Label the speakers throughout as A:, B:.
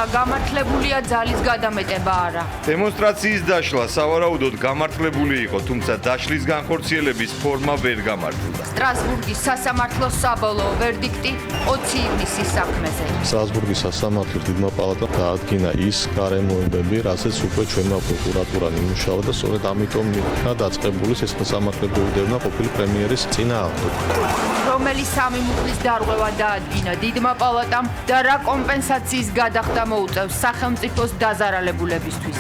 A: მართლა გამართლებულია ძალის გადამეტება არა.
B: დემონსტრაციის დაშლა სავარაუდოდ გამართლებული იყო, თუმცა დაშლის განხორციელების ფორმა ვერ გამართლდა.
A: სტრასბურგის სასამართლოს საბოლოო ვერდიქტი 20 ივნისის საქმეზე.
C: სტრასბურგის სასამართლოს დიდმა პალატამ დაადგინა ის გარემოებები, რასაც უკვე ჩვენმა პროკურატურამ იმუშავა და სწორედ ამიტომ იქნა დაწყებული სასამართლოებრივი დევნა ყოფილი პრემიერის წინააღმდეგ.
A: რომელი სამი მუხლის დარღვევა დაადგინა დიდმა პალატამ და რა კომპენსაციის გადახდა მოუწევს სახელმწიფოს დაზარალებულებისთვის.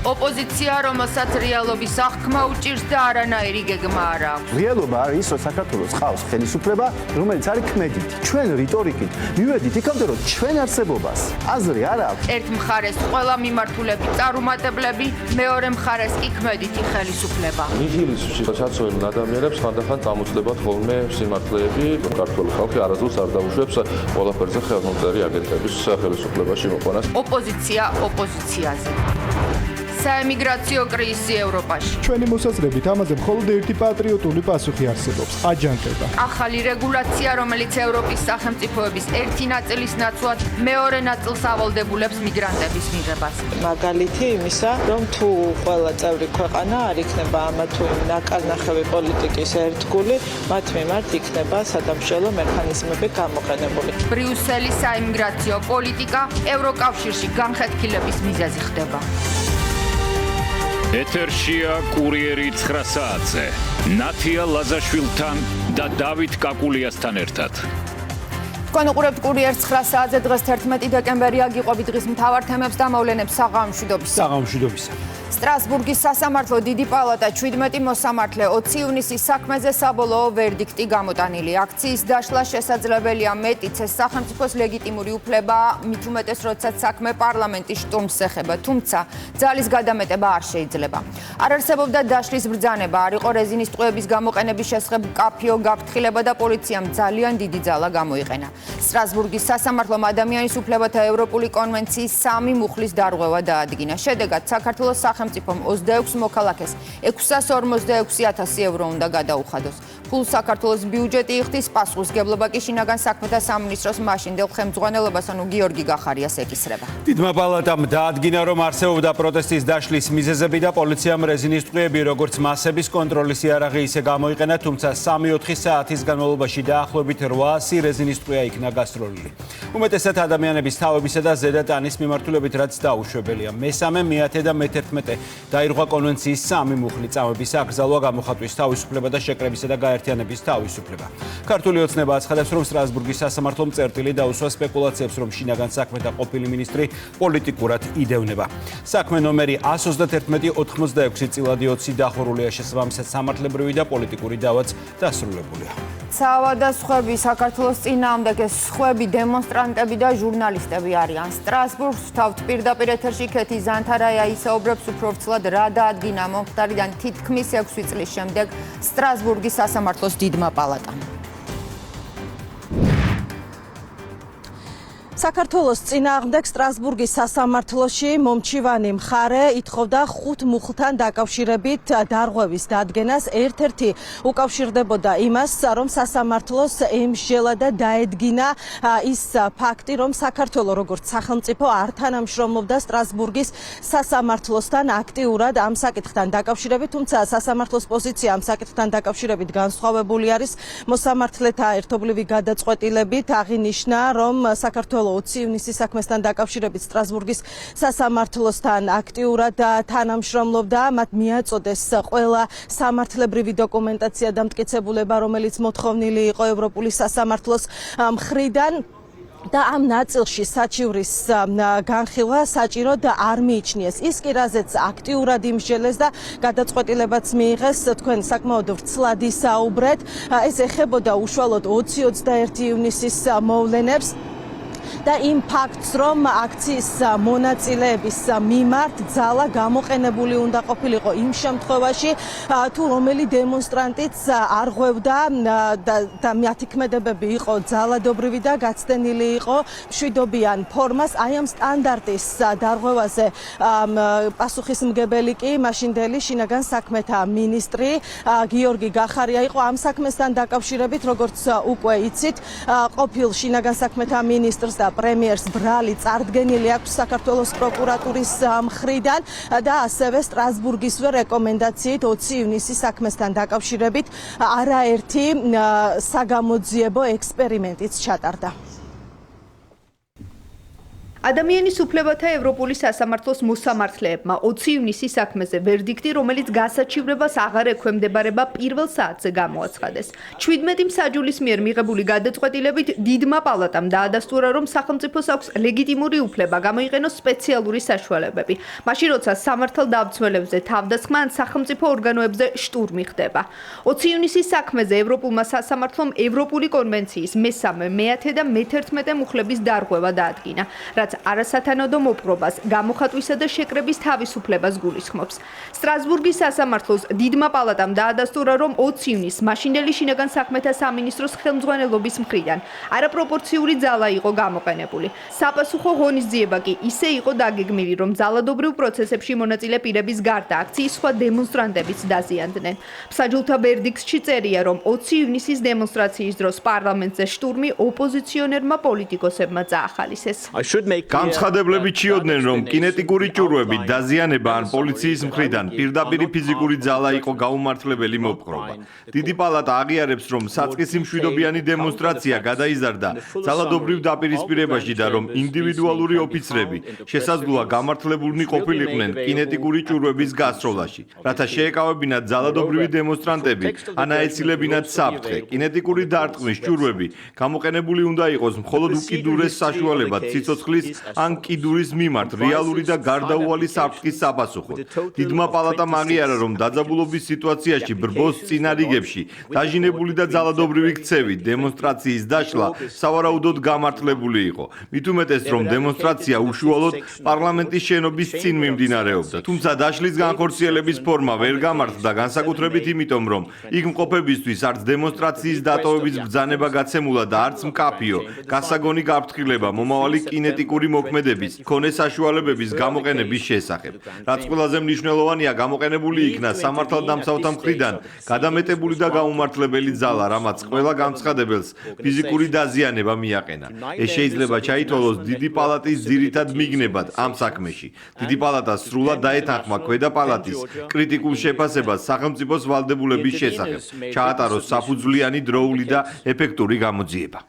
A: ოპოზიცია, რომელსაც რეალობის აღქმა უჭირს და არანაირი გეგმა არ აქვს.
D: რეალობა არის, რომ საქართველოს ყავს ხელისუფლება, რომელიც არის ქმედით. ჩვენ რიტორიკით მივედით იქამდე, რომ ჩვენ არსებობას აზრი არ აქვს.
A: ერთ მხარეს ყველა მიმართულები წარუმატებლები, მეორე მხარეს კი ქმედითი ხელისუფლება.
E: ნიჰილიზმში საცხოვრებელ ადამიანებს ხანდახან წამოწდებათ ხოლმე სიმართლეები, ქართული ხალხი არასდროს არ დაუშვებს ყველაფერზე ხელმომწერი აგენტების ხელისუფლებაში მოყვანას.
A: ოპოზიცია ოპოზიციაზე. საემიგრაციო კრიზისი ევროპაში.
F: ჩვენი მოსაზრებით ამაზე მხოლოდ ერთი პატრიოტული პასუხი არსებობს: აჯანყება.
A: ახალი რეგულაცია, რომელიც ევროპის სახელმწიფოების ერთი ნაწილის ნაცვლად მეორე ნაწილს ავალდებულებს მიგრანტების მიღებას.
G: მაგალითი იმისა, რომ თუ ყველა წევრი ქვეყანა არ იქნება ამა თუ იმ ნაკარნახევი პოლიტიკის ერთგული, მათ მიმართ იქნება სადამსჯელო მექანიზმები გამოყენებული.
A: ბრიუსელის საიმიგრაციო პოლიტიკა ევროკავშირში განხეთქილების მიზეზი ხდება.
H: ეთერშია კურიერი 9 საათზე. ნათია ლაზაშვილთან და დავით კაკულიასთან ერთად.
A: თქვენ უყურებთ კურიერს 9 საათზე. დღეს 11 დეკემბერია. გიყვებით დღის მთავარ თემებს და მოვლენებს
F: საღამოშვიდობისა.
A: სტრასბურგის სასამართლო დიდი პალატა 17 მოსამართლე 20 ივნისის საქმეზე საბოლოო ვერდიქტი გამოტანილი. აქციის დაშლა შესაძლებელია მეტიც ეს სახელმწიფოს ლეგიტიმური უფლებაა, მით უმეტეს როდესაც საქმე პარლამენტის შტურმს ეხება, თუმცა ძალის გადამეტება არ შეიძლება. არ არსებობდა დაშლის ბრძანება, არ იყო რეზინის ტყვეების გამოყენების შესახებ მკაფიო გაფრთხილება და პოლიციამ ძალიან დიდი ძალა გამოიყენა. სტრასბურგის სასამართლომ ადამიანის უფლებათა ევროპული კონვენციის 3 მუხლის დარღვევა დაადგინა. შედეგად საქართველოს სახელმწიფომ 26 მოქალაქეს 646,000 евро უნდა გადაუხადოს. ფულს საქართველოს ბიუჯეტი იხდის, პასუხისმგებლობა კი შინაგან საქმეთა სამინისტროს მაშინდელ ხელმძღვანელობას, ანუ გიორგი გახარიას ეკისრება.
I: დიდმა პალატამ დაადგინა, რომ არსებობდა პროტესტის დაშლის მიზეზები და პოლიციამ რეზინის ტყვეები, როგორც მასების კონტროლის იარაღი ისე გამოიყენა, თუმცა 3-4 საათის განმავლობაში დაახლოებით 800 რეზინის ტყვეა იქნა გასროლილი. უმეტესად ადამიანების თავებისა და ზედა ტანის მიმართულებით, რაც დაუშვებელია. მესამე, მეათე და მე-11 დაირღვა კონვენციის 3 მუხლი წამების აკრძალვა, გამოხატვის თავისუფლება და შეკრებისა და გაერთიანების თავისუფლება. ქართული ოცნება აცხადებს, რომ სტრასბურგის სასამართლომ წერტილი დაუსვა სპეკულაციებს, რომ შინაგან საქმეთა ყოფილი მინისტრი პოლიტიკურად იდევნება. საქმე ნომერი 131-86 წილადი 20 დახურულია, შესაბამისად სამართლებრივი და პოლიტიკური დავაც დასრულებულია.
A: სავადასხვები საქართველოს წინააღმდეგ ეს სხვები დემონსტრანტები და ჟურნალისტები არიან. სტრასბურგს თავთ პირდაპირ ეთერში ქეთი ზანთარაია ისაუბრებს უფრო ვრცლად რა დაადგინა მომხდარიდან თითქმის 6 წლის შემდეგ სტრასბურგის სასამართლოს დიდმა პალატამ.
J: საქართველოს წინააღმდეგ სტრასბურგის სასამართლოში მომჩივანი მხარე ითხოვდა 5 მუხლთან დაკავშირებით დარღვევის დადგენას. ერთ-ერთი უკავშირდებოდა იმას, რომ სასამართლოს ემსჯელა და დაედგინა ის ფაქტი, რომ საქართველო როგორც სახელმწიფო არ თანამშრომლობდა სტრასბურგის სასამართლოსთან აქტიურად ამ საკითხთან დაკავშირებით, თუმცა სასამართლოს პოზიცია ამ საკითხთან დაკავშირებით განსხვავებული არის. მოსამართლეთა ერთობლივი გადაწყვეტილებით აღინიშნა, რომ საქართველო 20 ივნისის საქმესთან დაკავშირებით სტრასბურგის სასამართლოსთან აქტიურად თანამშრომლობდა. მათ მიაწოდეს ყველა სამართლებრივი დოკუმენტაცია და მტკიცებულება, რომელიც მოთხოვნილი იყო ევროპული სასამართლოს მხრიდან. და ამ ნაწილში საჩივრის განხილვა საჭიროდ არ მიიჩნიეს. ის კი რაზეც აქტიურად იმსჯელეს და გადაწყვეტილებაც მიიღეს, თქვენ საკმაოდ ვრცლად ისაუბრეთ. ეს ეხებოდა უშუალოდ 20-21 ივნისის მოვლენებს. და იმ ფაქტს, რომ აქციის მონაწილეების მიმართ ძალა გამოყენებული უნდა ყოფილიყო იმ შემთხვევაში, თუ რომელი დემონსტრანტიც არ ღვევდა და მათი ქმედებები იყო ძალადობრივი და გაცდენილი იყო მშვიდობიან ფორმას. აი ამ სტანდარტის დარღვევაზე პასუხისმგებელი კი მაშინდელი შინაგან საქმეთა მინისტრი გიორგი გახარია იყო. ამ საქმესთან დაკავშირებით, როგორც უკვე იცით, ყოფილ შინაგან საქმეთა მინისტრს და პრემიერს ბრალი წარდგენილი აქვს საქართველოს პროკურატურის მხრიდან და ასევე სტრასბურგისვე რეკომენდაციით 20 ივნისის საქმესთან დაკავშირებით არაერთი საგამოძიებო ექსპერიმენტიც ჩატარდა.
K: ადამიანის უფლებათა ევროპული სასამართლოს მოსამართლეებმა 20 ივნისის საქმეზე ვერდიქტი, რომელიც გასაჩივრებას აღარ ექვემდებარება პირველ საათზე გამოაცხადეს. 17 მსაჯულის მიერ მიღებული გადაწყვეტილებით დიდმა პალატამ დაადასტურა, რომ სახელმწიფოს აქვს ლეგიტიმური უფლება გამოიყენოს სპეციალური საშუალებები, მაშინ როცა სამართალდამცველებზე თავდასხმა ან სახელმწიფო ორგანოებზე შტურმი ხდება. 20 ივნისის საქმეზე ევროპულმა სასამართლომ ევროპული კონვენციის მე-3, მე-10 და მე-11 მუხლების დარღვევა დაადგინა, რაც არასათანადო მოპყრობას, გამოხატვისა და შეკრების თავისუფლებას გულისხმობს. სტრასბურგის სასამართლოს დიდმა პალატამ დაადასტურა, რომ 20 ივნისს მაშინდელი შინაგან საქმეთა სამინისტროს ხელმძღვანელობის მხრიდან არაპროპორციული ძალა იყო გამოყენებული. საპასუხო ღონისძიება კი ისე იყო დაგეგმილი, რომ ძალადობრივ პროცესებში მონაწილე პირების გარდა აქციის სხვა დემონსტრანტებიც დაზიანდნენ. მსაჯულთა ვერდიქტში წერია, რომ 20 ივნისის დემონსტრაციის დროს პარლამენტზე შტურმი ოპოზიციონერმა პოლიტიკოსებმა წაახალისეს.
B: განცხადებლები ჩიოდნენ, რომ კინეტიკური ჭურვები, დაზიანება ან პოლიციის მხრიდან პირდაპირ ფიზიკური ძალა იყო გაუმართლებელი მოპყრობა. დიდი პალატა აღიარებს, რომ საწყისი მშვიდობიანი დემონსტრაცია გადაიზარდა ძალადობრივ დაპირისპირებაში და რომ ინდივიდუალური ოფიცრები შესაძლოა გამართლებულნი ყოფილიყვნენ კინეტიკური ჭურვების გასროლაში, რათა შეეკავებინათ ძალადობრივი დემონსტრანტები ან აეცილებინათ საფრთხე. კინეტიკური დარტყმის ჭურვები გამოყენებული უნდა იყოს მხოლოდ უკიდურეს საშუალებად სიცოცხლის ან კიდურის მიმართ რეალური და გარდაუვალი საფრთხის საპასუხოდ. დიდმა პალატამ აღიარა, რომ დაძაბულობის სიტუაციაში ბრბოს წინარიგებში დაჟინებული და ძალადობრივი ქცევი, დემონსტრაციის დაშლა სავარაუდოდ გამართლებული იყო. მით უმეტეს, რომ დემონსტრაცია უშუალოდ პარლამენტის შენობის წინ მიმდინარეობდა. თუმცა დაშლის განხორციელების ფორმა ვერ გამართლდა, განსაკუთრებით იმიტომ, რომ იქ მყოფებისთვის არც დემონსტრაციის დატოვების ბრძანება გაცემულა და არც მკაფიო, გასაგონი გაფრთხილება მომავალი კინეტიკური მოქმედების მქონე საშუალებების გამოყენების შესახებ. რაც ყველაზე მნიშვნელოვანია, გამოყენებული იქნა სამართალდამცავთა მხრიდან გადამეტებული და გაუმართლებელი ძალა, რამაც ყველა განცხადებელს ფიზიკური დაზიანება მიაყენა. ეს შეიძლება ჩაითვალოს დიდი პალატის ძირითად მიგნებად ამ საქმეში. დიდი პალატა სრულად დაეთანხმა ქვედა პალატის კრიტიკულ შეფასებას სახელმწიფოს ვალდებულების შესახებ. ჩაატაროს საფუძვლიანი დროული და ეფექტური გამოძიება.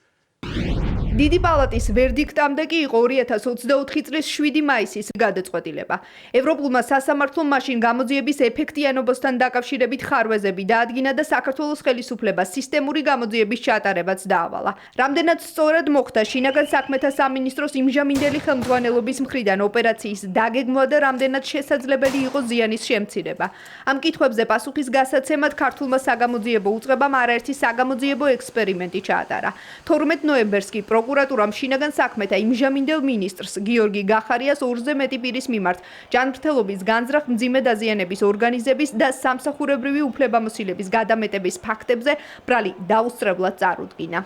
K: დიდი პალატის ვერდიქტამდე კი იყო 2024 წლის 7 მაისის გადაწყვეტილება. ევროპულმა სასამართლომ მაშინ გამოძიების ეფექტიანობასთან დაკავშირებით ხარვეზები დაადგინა და საქართველოს ხელისუფლებას სისტემური გამოძიების ჩატარებაც დაავალა. რამდენად სწორად მოხდა შინაგან საქმეთა სამინისტროს იმჟამინდელი ხელმძღვანელობის მხრიდან ოპერაციის დაგეგმვა და რამდენად შესაძლებელი იყო ზიანის შემცირება. ამ კითხვებზე პასუხის გასაცემად ქართულმა საგამოძიებო უწყებამ არაერთი საგამოძიებო ექსპერიმენტი ჩაატარა. 12 ნოემბერს კი პროკურატურამ შინაგან საქმეთა იმჟამინდელ მინისტრს გიორგი გახარიას 2-ზე მეტი პირის მიმართ ჯანმრთელობის განზრახ მძიმე დაზიანების ორგანიზების და სამსახურებრივი უფლებამოსილების გადამეტების ფაქტებზე ბრალი დაუსწრებლად წარუდგინა.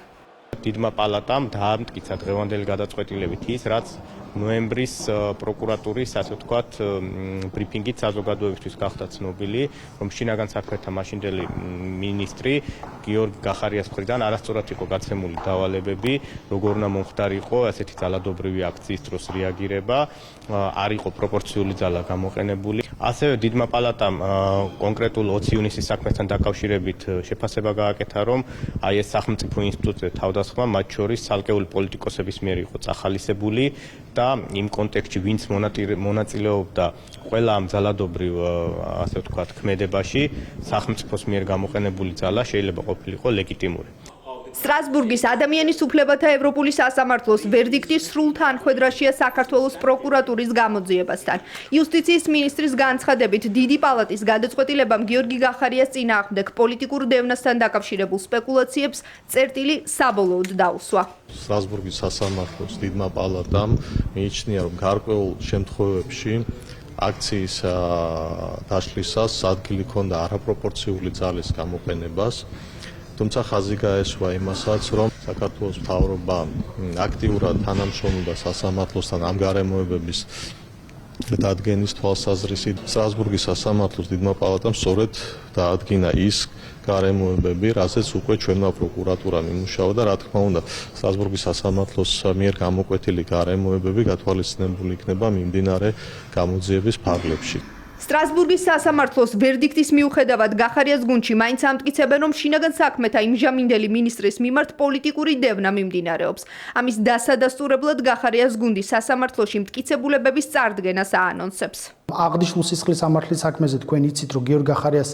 L: დიდმა პალატამ დაამტკიცა დღევანდელი გადაწყვეტილებით ის, რაც ნოემბრის პროკურატურის, ასე ვთქვათ, ბრიფინგით საზოგადოებისთვის გახდა ცნობილი, რომ შინაგან საქმეთა მაშინდელი მინისტრი გიორგი გახარიას მხრიდან არასწორად იყო გაცემული დავალებები, როგორ უნდა მომხდარიყო ასეთი ძალადობრივი აქციის დროს რეაგირება, არ იყო პროპორციული ძალა გამოყენებული. ასევე დიდმა პალატამ კონკრეტულ 20 ივნისის საქმესთან დაკავშირებით შეფასება გააკეთა, რომ აი ეს სახელმწიფო ინსტიტუტზე თავდასხმა მათ შორის ცალკეული პოლიტიკოსების მიერ იყო წახალისებული და იმ კონტექსტში ვინც მონაწილეობდა ყველა ამ ძალადობრივ ასე ვთქვათ ქმედებაში სახელმწიფოს მიერ გამოყენებული ძალა შეიძლება ყოფილიყო ლეგიტიმური.
K: სტრასბურგის ადამიანის უფლებათა ევროპული სასამართლოს ვერდიქტი სრულ თანხვედრაშია საქართველოს პროკურატურის გამოძიებასთან. იუსტიციის მინისტრის განცხადებით, დიდი პალატის გადაწყვეტილებამ გიორგი გახარიას წინააღმდეგ პოლიტიკურ დევნასთან დაკავშირებულ სპეკულაციებს წერტილი საბოლოოდ დაუსვა.
C: სტრასბურგის სასამართლოს დიდმა პალატამ მიიჩნია, რომ გარკვეულ შემთხვევებში აქციის დაშლისას ადგილი ჰქონდა არაპროპორციული ძალის გამოყენებას. თუმცა ხაზი გაესვა იმასაც, რომ საქართველოს მთავრობა აქტიურად თანამშრომლობდა სასამართლოსთან ამ გარემოებების დადგენის თვალსაზრისით. სტრასბურგის სასამართლოს დიდმა პალატამ სწორედ დაადგინა ის გარემოებები, რასაც უკვე ჩვენმა პროკურატურამ იმუშავა და რა თქმა უნდა, სტრასბურგის სასამართლოს მიერ გამოკვეთილი გარემოებები გათვალისწინებული იქნება მიმდინარე გამოძიების ფარგლებში.
K: სტრასბურგის სასამართლოს ვერდიქტის მიუხედავად გახარიას გუნდში მაინც ამტკიცებენ, რომ შინაგან საქმეთა იმჟამინდელი მინისტრის მიმართ პოლიტიკური დევნა მიმდინარეობს. ამის დასადასტურებლად გახარიას გუნდი სასამართლოში მტკიცებულებების წარდგენას აანონსებს.
M: აღნიშნულ სისხლის სამართლის საქმეზე თქვენ იცით, რომ გიორგი გახარიას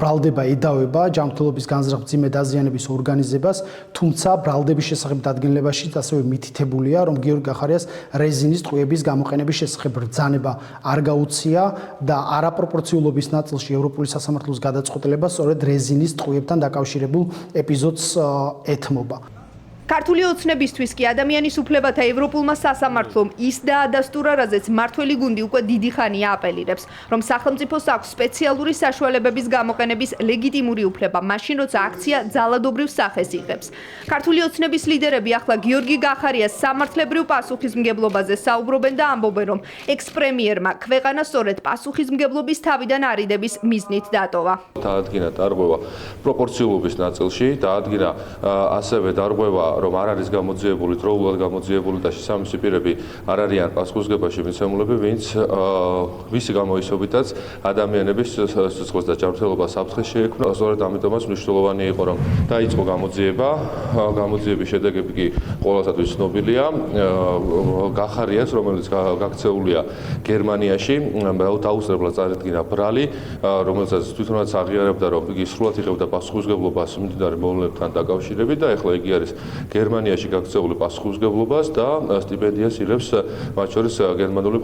M: ბრალდება ედავება ჯანმრთელობის განზრახ-მძიმე დაზიანების ორგანიზებას, თუმცა ბრალდების შესახებ დადგენილებაში ასევე მითითებულია, რომ გიორგი გახარიას რეზინის ტყუების გამოყენების შესახებ ბრძანება არ გაუწია და არაპროპორციულობის ნაწილში ევროპული სასამართლოს გადაწყვეტილება სწორედ რეზინის ტყუებთან დაკავშირებულ ეპიზოდს ეთმობა.
K: ქართული ოცნებისთვის კი ადამიანის უფლებათა ევროპულმა სასამართლომ ის დაადასტურა, რაზეც მმართველი გუნდი უკვე დიდი ხანია აპელირებს, რომ სახელმწიფოს აქვს სპეციალური საშუალებების გამოყენების ლეგიტიმური უფლება, მაშინ როცა აქცია ძალადობრივ სახეს იღებს. ქართული ოცნების ლიდერები ახლა გიორგი გახარიას სამართლებრივ პასუხისმგებლობაზე საუბრობენ და ამბობენ, რომ ექს-პრემიერმა ქვეყანა სწორედ პასუხისმგებლობის თავიდან არიდების მიზნით დატოვა.
E: დაადგინა დარღვევა პროპორციულობის ნაწილში, დაადგინა ასევე დარღვევა რომ არ არის გამოძიებული, დროულად გამოძიებული და შესაბამისი პირები არ არიან პასუხისმგებაში მიცემულები, ვისი გამოისობითაც ადამიანების სიცოცხლეს და ჯანმრთელობას საფრთხე შეექმნა. სწორედ ამიტომაც მნიშვნელოვანი იყო, რომ დაიწყო გამოძიება. გამოძიების შედეგები კი ყველასათვის ცნობილია. გახარიას, რომელიც გაქცეულია გერმანიაში, დაუსწრებლად წარედგინა ბრალი, რომელსაც თვითონაც აღიარებდა, რომ იგი სრულად იღებდა პასუხისმგებლობას მიმდინარე მოვლენებთან დაკავშირებით და ეხლა იგი არის გერმანიაში გაქცეული პასუხისმგებლობას და სტიპენდიას იღებს მათ შორის გერმანული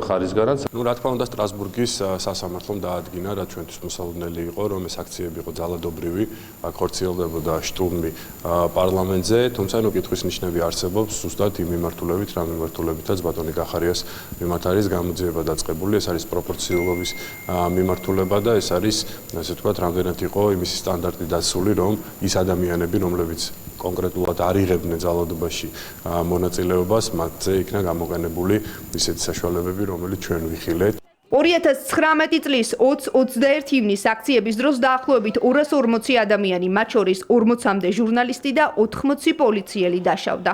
E: ხარისგანაც.
N: რა თქმა უნდა, სტრასბურგის სასამართლომ დაადგინა, რაც ჩვენთვის მოსალოდნელი იყო, რომ ეს აქციები იყო ძალადობრივი, აქ ხორციელდებოდა შტურმი პარლამენტზე, თუმცა კითხვის ნიშნები არსებობს ზუსტად იმ მიმართულებით, რა მიმართულებითაც ბატონი გახარიას მიმართ არის გამოძიება დაწყებული, ეს არის პროპორციულობის მიმართულება და ეს არის, ასე ვთქვათ, რამდენად იყო იმის სტანდარტი დასული, რომ ის ადამიანები, რომლებიც კონკრეტულად არ იღებდნენ ძალადობაში მონაწილეობას, მათზე იქნა გამოყენებული ისეთი საშუალებები, რომელიც ჩვენ ვიხილეთ.
K: 2019 წლის 20-21 ივნის აქციების დროს დაახლოებით 240 ადამიანი, მათ შორის 40-მდე ჟურნალისტი და 80 პოლიციელი დაშავდა.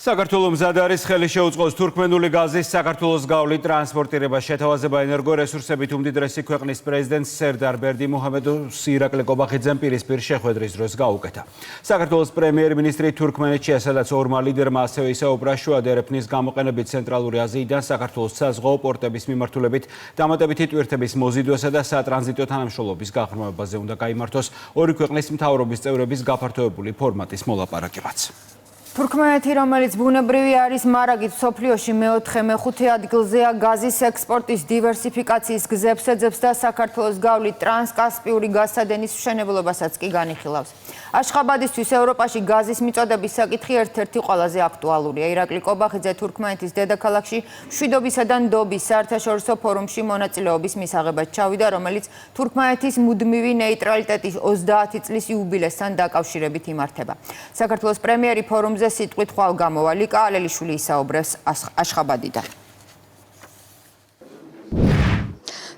I: საქართველოს მზად არის ხელი შეუწყოს თურქმენული გაზის საქართველოს გავლით ტრანსპორტირებას შეთავაზება ენერგორესურსებით უმდიდრესი ქვეყნის პრეზიდენტ სერდარ ბერდიმუჰამედოვს ირაკლი კობახიძემ პირისპირ შეხვედრის დროს გაუკეთა. საქართველოს პრემიერ-მინისტრი თურქმენეთში, სადაც ორმა ლიდერმა ასევე ისაუბრა შუა დერეფნის გამოყენებით ცენტრალური აზიიდან საქართველოს საზღვაო პორტების მიმართულებით დამატებითი ტვირთების მოზიდვასა და სატრანზიტო თანამშრომლობის გაღრმავებაზე უნდა გაიმართოს ორი ქვეყნის მთავრობის წევრების გაფართოებული ფორმატის მოლაპარაკებაც.
A: თურქმენეთი, რომელიც ბუნებრივი არის მარაგით მსოფლიოში მე-4-მე-5 ადგილზეა გაზის ექსპორტის დივერსიფიკაციის გზებს ეძებს და საქართველოს გავლით ტრანსკასპიური გაზსადენის მშენებლობასაც კი განიხილავს. აშხაბადისთვის ევროპაში გაზის მიწოდების საკითხი ერთ-ერთი ყველაზე აქტუალურია. ირაკლი კობახიძე თურქმენეთის დედაქალაქში მშვიდობისა და ნდობის საერთაშორისო ფორუმში მონაწილეობის მისაღებად ჩავიდა, რომელიც თურქმენეთის მუდმივი ნეიტრალიტეტის 30 წლის იუბილესთან დაკავშირებით იმართება. საქართველოს პრემიერი ფორუმზე სიტყვით ხვალ გამოვა. ლიკა ალელიშვილი ისაუბრებს აშხაბადიდან.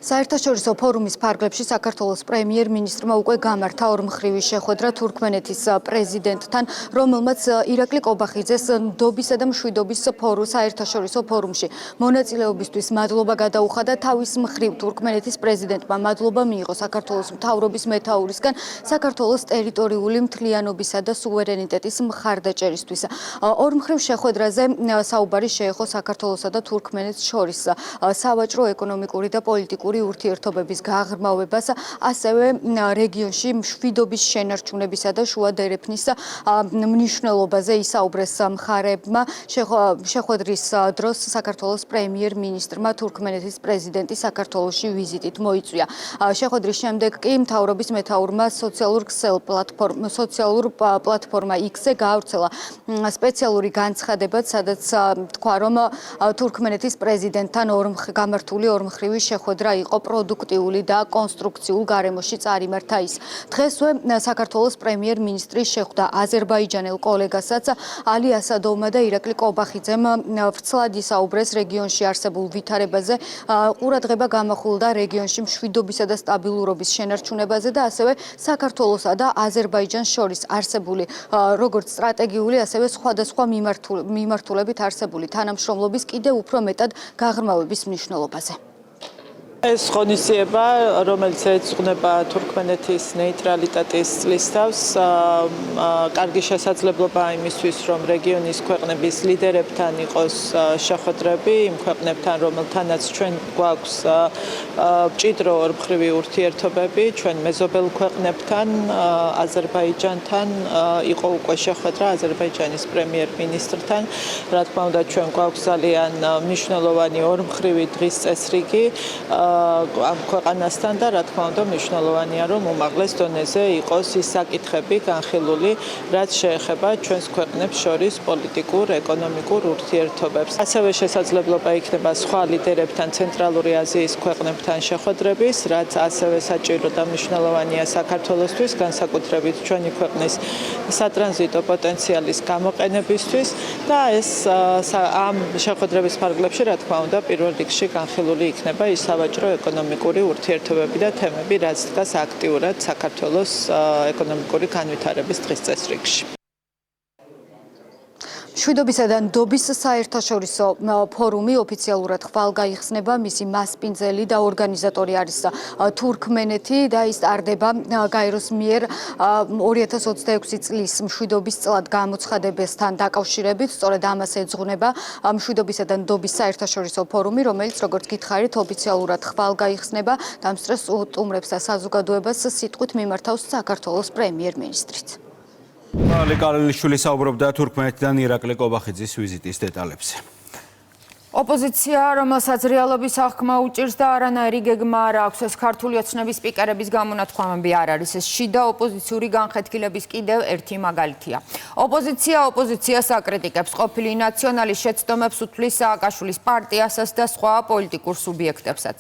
O: საერთაშორისო ფორუმის ფარგლებში საქართველოს პრემიერ-მინისტრმა უკვე გამართა ორმხრივი შეხვედრა თურქმენეთის პრეზიდენტთან, რომელმაც ირაკლი კობახიძეს ნდობისა და მშვიდობის საერთაშორისო ფორუმში მონაწილეობისთვის მადლობა გადაუხადა. თავის მხრივ თურქმენეთის პრეზიდენტმა მადლობა მიიღო საქართველოს მთავრობის მეთაურისგან საქართველოს ტერიტორიული მთლიანობისა და სუვერენიტეტის მხარდაჭერისთვის. ორმხრივ შეხვედრაზე საუბარი შეეხო საქართველოსა და თურქმენეთს შორის სავაჭრო, ეკონომიკური და პოლიტიკური ურთიერთობების გაღრმავებას, ასევე რეგიონში მშვიდობის შენარჩუნებისა და შუა დერეფნის მნიშვნელობაზე ისაუბრეს მხარეებმა. შეხვედრის დროს საქართველოს პრემიერ-მინისტრმა თურქმენეთის პრეზიდენტი საქართველოში ვიზიტით მოიწვია. შეხვედრის შემდეგ კი მთავრობის მეთაურმა სოციალურ პლატფორმა X-ზე გაავრცელა სპეციალური განცხადება, სადაც თქვა, რომ თურქმენეთის პრეზიდენტთან გამართული ორმხრივი შეხვედრა იყო პროდუქტიული და კონსტრუქციულ გარემოში წარიმართა ის. დღესვე საქართველოს პრემიერ-მინისტრი შეხვდა აზერბაიჯანელ კოლეგასაც ალი ასადოვმა და ირაკლი კობახიძემ ვრცლად ისაუბრეს რეგიონში არსებულ ვითარებაზე, ყურადღება გამახვილდა რეგიონში მშვიდობისა და სტაბილურობის შენარჩუნებაზე და ასევე საქართველოსა და აზერბაიჯანს შორის არსებული როგორც სტრატეგიული, ასევე სხვადასხვა მიმართულებით არსებული თანამშრომლობის კიდევ უფრო მეტად გაღრმავების მნიშვნელობაზე.
G: ეს ღონისძიება, რომელიც ეძღვნება თურქმენეთის ნეიტრალიტეტის წლისთავს, კარგი შესაძლებლობა იმისთვის, რომ რეგიონის ქვეყნების ლიდერებთან იყოს შეხვედრები, იმ ქვეყნებთან, რომელთანაც ჩვენ გვაქვს მჭიდრო ორმხრივი ურთიერთობები, ჩვენ მეზობელ ქვეყნებთან, აზერბაიჯანთან იყო უკვე შეხვედრა აზერბაიჯანის პრემიერ-მინისტრთან. რა თქმა უნდა, ჩვენ გვაქვს ძალიან მნიშვნელოვანი ორმხრივი დღის წესრიგი ამ ქვეყანასთან და რა თქმა უნდა მნიშვნელოვანია რომ უმაღლეს დონეზე იყოს ის საკითხები განხილული რაც შეეხება ჩვენს ქვეყნებს შორის პოლიტიკურ, ეკონომიკურ ურთიერთობებს. ასევე შესაძლებლობა იქნება სხვა ლიდერებთან ცენტრალური აზიის ქვეყნებთან შეხვედრების, რაც ასევე საჭირო და მნიშვნელოვანია საქართველოსთვის, განსაკუთრებით ჩვენი ქვეყნის სატრანზიტო პოტენციალის გამოყენებისთვის და ეს ამ შეხვედრების ფარგლებში რა თქმა უნდა პირველ რიგში განხილული იქნება ის სავაჭრო ეკონომიკური ურთიერთობები და თემები, რაც დგას აქტიურად საქართველოს ეკონომიკური განვითარების დღის წესრიგში.
O: მშვიდობისა და ნდობის საერთაშორისო ფორუმი ოფიციალურად ხვალ გაიხსნება, მისი მასპინძელი და ორგანიზატორი არის თურქმენეთი და ის ტარდება გაეროს მიერ 2026 წლის მშვიდობის წლად გამოცხადებასთან დაკავშირებით, სწორედ ამას ეძღვნება მშვიდობისა და ნდობის საერთაშორისო ფორუმი, რომელიც როგორც გითხარით ოფიციალურად ხვალ გაიხსნება, დამსწრეს სტუმრებს და საზოგადოებას სიტყვით მიმართავს საქართველოს პრემიერ-მინისტრიც.
I: ალი კარლიშვილი საუბრობდა თურქმენეთიდან ირაკლი კობახიძის ვიზიტის დეტალებზე.
A: ოპოზიცია, რომელსაც რეალობის აღქმა უჭირს და არანაირი გეგმა არ აქვს, ეს ქართული ოცნების სპიკერების გამონათქვამები არ არის. ეს შიდა ოპოზიციური განხეთქილების კიდევ ერთი მაგალითია. ოპოზიციას აკრიტიკებს, ყოფილი ნაციონალის შეცდომებს უთვლის სააკაშვილის პარტიასაც და სხვა პოლიტიკურ სუბიექტებსაც.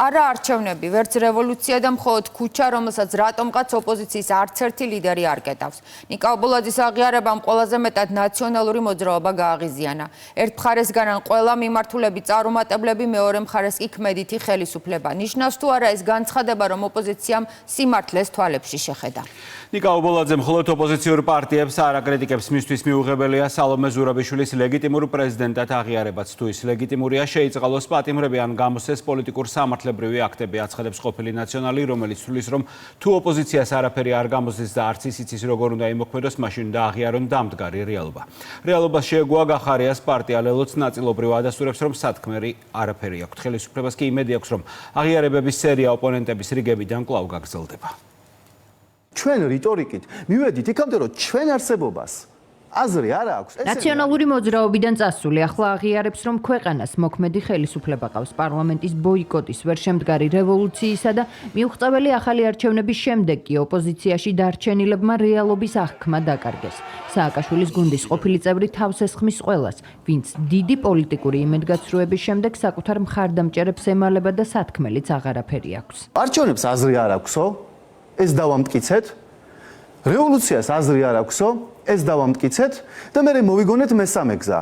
A: არა არჩევნები, ვერც რევოლუცია და მხოლოდ ქუჩა, რომელსაც რატომღაც ოპოზიციის არც ერთი ლიდერი არ კეტავს. ნიკა ობოლაძის აღიარებამ ყველაზე მეტად ნაციონალური მოძრაობა გააღიზიანა. ერთ მხარესგან ყველა მიმართულები წარუმატებლები, მეორე მხარეს კი ქმედითი ხელისუფლება. ნიშნავს თუ არა ეს განცხადება, რომ ოპოზიციამ სიმართლეს თვალებში შეხედა.
I: ნიკა ობოლაძე მხოლოდ ოპოზიციურ პარტიებს არ აკრიტიკებს, მისთვის მიუღებელია სალომე ზურაბიშვილის ლეგიტიმურ პრეზიდენტად აღიარებაც. თუ ის ლეგიტიმურია, შეიწყალოს პატიმრები ან გამოსცეს პოლიტიკურ სამართლებრივი აქტები, აცხადებს ყოფილი ნაციონალი, რომელიც თვლის, რომ თუ ოპოზიციას არაფერი არ გამოსცეს და არც ის იცის როგორ უნდა იმოქმედოს, მაშინ დააღიარონ დამდგარი რეალობა. რეალობას შეეგუა გახარიას პარტია ლელოც ნაწილობრივ ადასტურებს, რომ სათქმელი არაფერი აქვს. ხელისუფლებას კი იმედი აქვს, რომ აღიარებების სერია ოპონენტების რიგებიდან კვლავ გაგრძელდება.
D: ჩვენ რიტორიკით მივედით იქამდე, რომ ჩვენ არსებობას აზრი არ აქვს.
P: ნაციონალური მოძრაობიდან წასული ახლა აღიარებს, რომ ქვეყანას მოქმედი ხელისუფლება ყავს, პარლამენტის ბოიკოტის, ვერ შემდგარი რევოლუციისა და მიუღწეველი ახალი არჩევნების შემდეგ კი ოპოზიციაში დარჩენილებმა რეალობის აღქმა დაკარგეს. სააკაშვილის გუნდის ყოფილი წევრი თავს ესხმის ყველას, ვინც დიდი პოლიტიკური იმედგაცრუების შემდეგ საკუთარ მხარდამჭერებს ემალება და სათქმელიც აღარაფერი აქვს.
D: არჩევნებს აზრი არ აქვსო? ეს დავამტკიცეთ. რევოლუციას აზრი არ აქვსო? ეს დავამტკიცეთ და მე მოვიგონეთ მესამე გზა.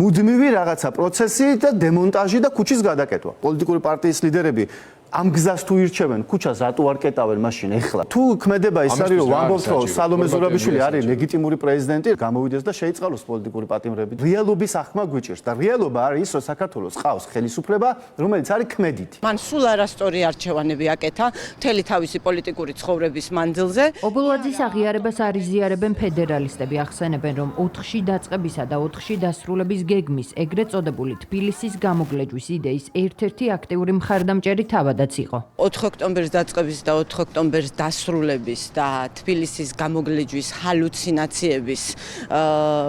D: მუდმივი რაღაცა პროცესი და დემონტაჟი და ქუჩის გადაკეტვა. პოლიტიკური პარტიის ლიდერები ამ გზას თუ ირჩევენ, ქუჩას რატო არ კეტავენ მაშინ ეხლა? თუ ქმედება ის არის, რომ ვამბობთ, რომ სალომე ზურაბიშვილი არის ლეგიტიმური პრეზიდენტი, გამოვიდეს და შეიწყალოს პოლიტიკური პატიმრები. რეალობის აღქმა გვიჭირს და რეალობა არის ის, რომ საქართველოს ყავს ხელისუფლება, რომელიც არის ქმედითი.
Q: მან სულ არასწორი არჩევანები აკეთა მთელი თავისი პოლიტიკური ცხოვრების მანძილზე.
P: ობოლაძის აღიარებას არ იზიარებენ ფედერალისტები, ახსენებენ, რომ 4-ში დაწყებისა და 4-ში დასრულების გეგმის, ეგრეთ წოდებული თბილისის გამოგლეჯვის იდეის ერთ-ერთი აქტიური მხარდამჭერი თავად შესაძლებლობადაც იყო.
Q: 4 ოქტომბრის დაწყების და 4 ოქტომბრის დასრულების და თბილისის გამოგლეჯვის ჰალუცინაციების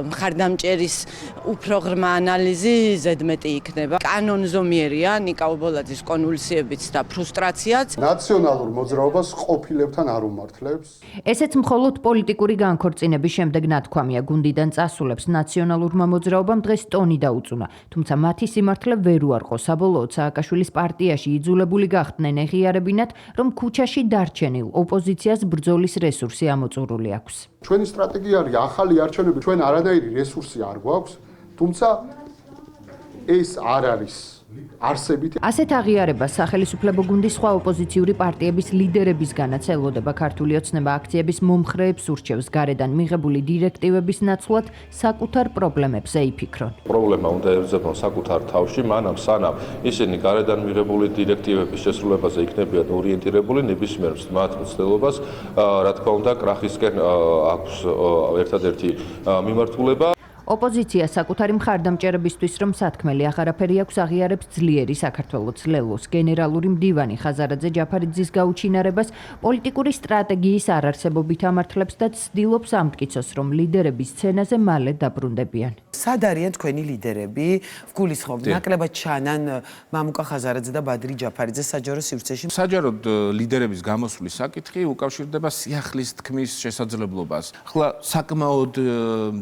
Q: მხარდამჭერის უფრო ღრმა ანალიზი ზედმეტი იქნება. კანონზომიერია ნიკა ობოლაძის კონვულსიებიც და ფრუსტრაციაც.
R: ნაციონალურ მოძრაობას ყოფილებთან არ უმართლებს.
P: ესეც მხოლოდ პოლიტიკური განქორწინების შემდეგ ნათქვამია. გუნდიდან წასულებს ნაციონალურმა მოძრაობამ დღეს ტონი დაუწუნა, თუმცა მათი სიმართლე ვერ უარყო. საბოლოოდ სააკაშვილის პარტიაში იძულებული გახდნენ ეღიარებინათ, რომ ქუჩაში დარჩენილ ოპოზიციას ბრძოლის რესურსი ამოწურული აქვს.
R: ჩვენი სტრატეგია არის ახალი არჩევნები, ჩვენ არანაირი რესურსი არ გვაქვს, თუმცა ეს არ არის არსებით.
P: ასეთ აღიარებას სახელისუფლებო გუნდის სხვა ოპოზიციური პარტიების ლიდერებისგანაც ელოდება. ქართული ოცნება აქციების მომხრეებს ურჩევს გარედან მიღებული დირექტივების ნაცვლად საკუთარ პრობლემებზე იფიქრონ.
E: პრობლემა უნდა ეზრდებოდონ საკუთარ თავში, მანამ სანამ ისინი გარედან მიღებული დირექტივების შესრულებაზე იქნებიან ორიენტირებული, ნებისმიერ მათ მცდელობას, რა თქმა უნდა, კრახისკენ აქვს ერთადერთი მიმართულება.
P: ოპოზიცია საკუთარი მხარდამჭერებისთვის რომ სათქმელი აღარაფერი აქვს აღიარებს ძლიერი საქართველოს ლელოს გენერალური მდივანი ხაზარაძე ჯაფარიძის გაუჩინარებას პოლიტიკური სტრატეგიის არარსებობით ამართლებს და ცდილობს ამტკიცოს რომ ლიდერების სცენაზე მალე დაბრუნდებიან.
S: სად არიან თქვენი ლიდერები? ვგულისხმობ, ნაკლებად ჩანან მამუკა ხაზარაძე და ბადრი ჯაფარიძე საჯარო სივრცეში.
T: საჯაროდ ლიდერების გამოსვლის საკითხი უკავშირდება სიახლის თქმის შესაძლებლობას. ახლა საკმაოდ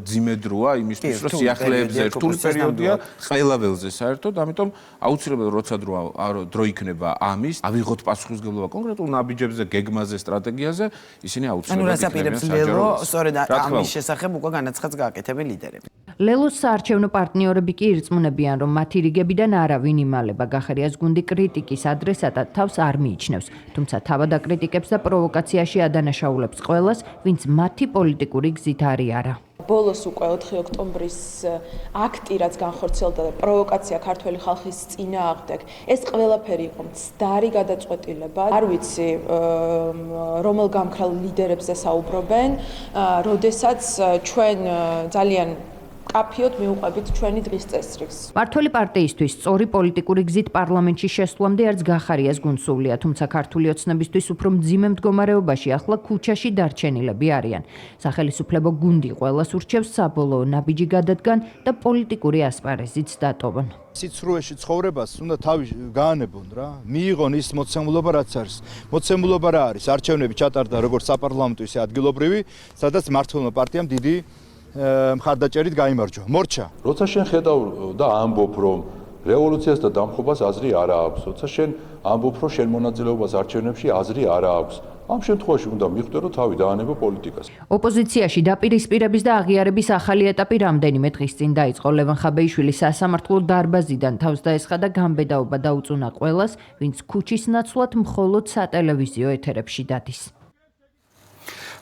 T: ძიმედროა იმისთვის, რომ სიახლეებზე რთული პერიოდია ყველა ველზე საერთოდ, ამიტომ აუცილებლად როცა დრო იქნება ამის, ავიღოთ პასუხისმგებლობა კონკრეტულ ნაბიჯებზე, გეგმაზე, სტრატეგიაზე, ისინი აუცილებლად
S: ანუ რას აპირებს ლელო, სწორედ ამის შესახებ უკვე განაცხადს გააკეთებენ ლიდერები.
P: ლელოს საარჩევნო პარტნიორები კი ირწმუნებიან, რომ მათი რიგებიდან არავინ იმალება. გახარიას გუნდი კრიტიკის ადრესატად თავს არ მიიჩნევს, თუმცა თავად აკრიტიკებს და პროვოკაციაში ადანაშაულებს ყველას, ვინც მათი პოლიტიკური გზით არის არა.
U: ბოლოს უკვე 4 ოქტომბრის აქტი, რაც განხორციელდა და პროვოკაცია ქართველი ხალხის წინააღმდეგ, ეს ყველაფერი იყო მცდარი გადაწყვეტილება. არ ვიცი, რომელ გამქრალ ლიდერებზე საუბრობენ, როდესაც ჩვენ ძალიან კაფიოდ მიუყვებით ჩვენი დღის წესრიგს.
P: მართველი პარტიისთვის სწორი პოლიტიკური გზით პარლამენტში შესვლამდე არც გახარიას გუნდსულია, თუმცა ქართული ოცნებისთვის უფრო მძიმე მდგომარეობაში ახლა ქუჩაში დარჩენილები არიან. სახელისუფლებო გუნდი ყველას ურჩევს საბოლოო ნაბიჯი გადადგან და პოლიტიკური ასპარეზიც დატოვონ.
F: სიცრუეში ცხოვრებას უნდა თავი გაანებონ რა. მიიღონ ის მოცემულობა რაც არის. მოცემულობა რა არის? არჩევნები ჩატარდა როგორც საპარლამენტო ისე ადგილობრივი, სადაც მართლმა პარტიამ დიდი მხარდაჭერით გაიმარჯვა. მორჩა.
E: როცა შენ ხედავ და ამბობ, რომ რევოლუციას და დამხობას აზრი არ აქვს, როცა შენ ამბობ, რომ შენ მონაწილეობას არჩევნებში აზრი არ აქვს, ამ შემთხვევაში უნდა მიხვდე, რომ თავი დაანებო პოლიტიკას.
P: ოპოზიციაში დაპირისპირების და აღიარების ახალი ეტაპი რამდენიმე დღის წინ დაიწყო. ლევან ხაბეიშვილი სასამართლო დარბაზიდან თავს დაესხა და გამბედაობა დაუწუნა ყველას, ვინც ქუჩის ნაცვლად მხოლოდ სატელევიზიო ეთერებში დადის.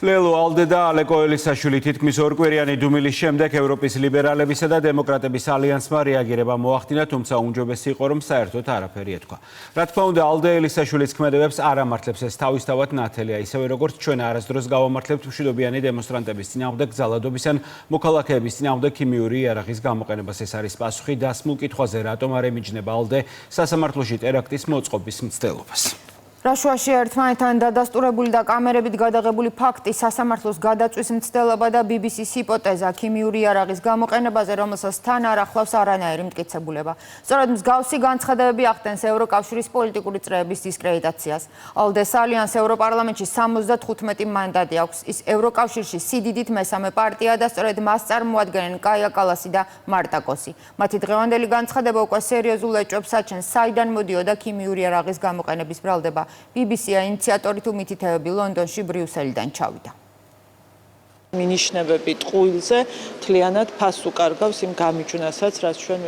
I: ლელო ალდე და ალეკო ელისაშვილი თითქმის ორკვირიანი დუმილის შემდეგ ევროპის ლიბერალებისა და დემოკრატების ალიანსმა რეაგირება მოახდინა, თუმცა უმჯობესი იყო, რომ საერთოდ არაფერი ეთქვა. რა თქმა უნდა, ალდე ელისაშვილის ქმედებებს არ ამართლებს ეს თავისთავად ნათელია, ისევე როგორც ჩვენ არასდროს გავამართლებთ მშვიდობიანი დემონსტრანტების წინააღმდეგ გზალადობის ან მოქალაქეების წინააღმდეგ ქიმიური იარაღის გამოყენებას. ეს არის პასუხი დასმულ კითხვაზე, რატომ არ ემიჯნება ალდე სასამართლოში ტერაქტის მოწყობის მცდელობას.
A: რაშუაში ერთმანეთთან დადასტურებული და კამერებით გადაღებული ფაქტი სასამართლოს გადაწვის მცდელობა და BBC-ს ჰიპოთეზა ქიმიური იარაღის გამოყენებაზე, რომელსაც თან არ ახლავს არანაირი მტკიცებულება. სწორედ მსგავსი განცხადებები ახდენს ევროკავშირის პოლიტიკური წრეების დისკრედიტაციას. ალდეს ალიანს ევროპარლამენტში 75 მანდატი აქვს. ის ევროკავშირში სიდიდით მესამე პარტია და სწორედ მას წარმოადგენენ კაია კალასი და მარტა კოსი. მათი დღევანდელი განცხადება უკვე სერიოზულ ეჭვებს აჩენს, საიდან მოდიოდა ქიმიური იარაღის გამოყენების ბრალდება. BBC-ა ინიციატორი თუ მითითებები ლონდონში ბრიუსელიდან ჩავიდა.
G: მინიშნებები ტყუილზე თლიანად ფასს უკარგავს იმ გამიჯვნასაც, რაც ჩვენ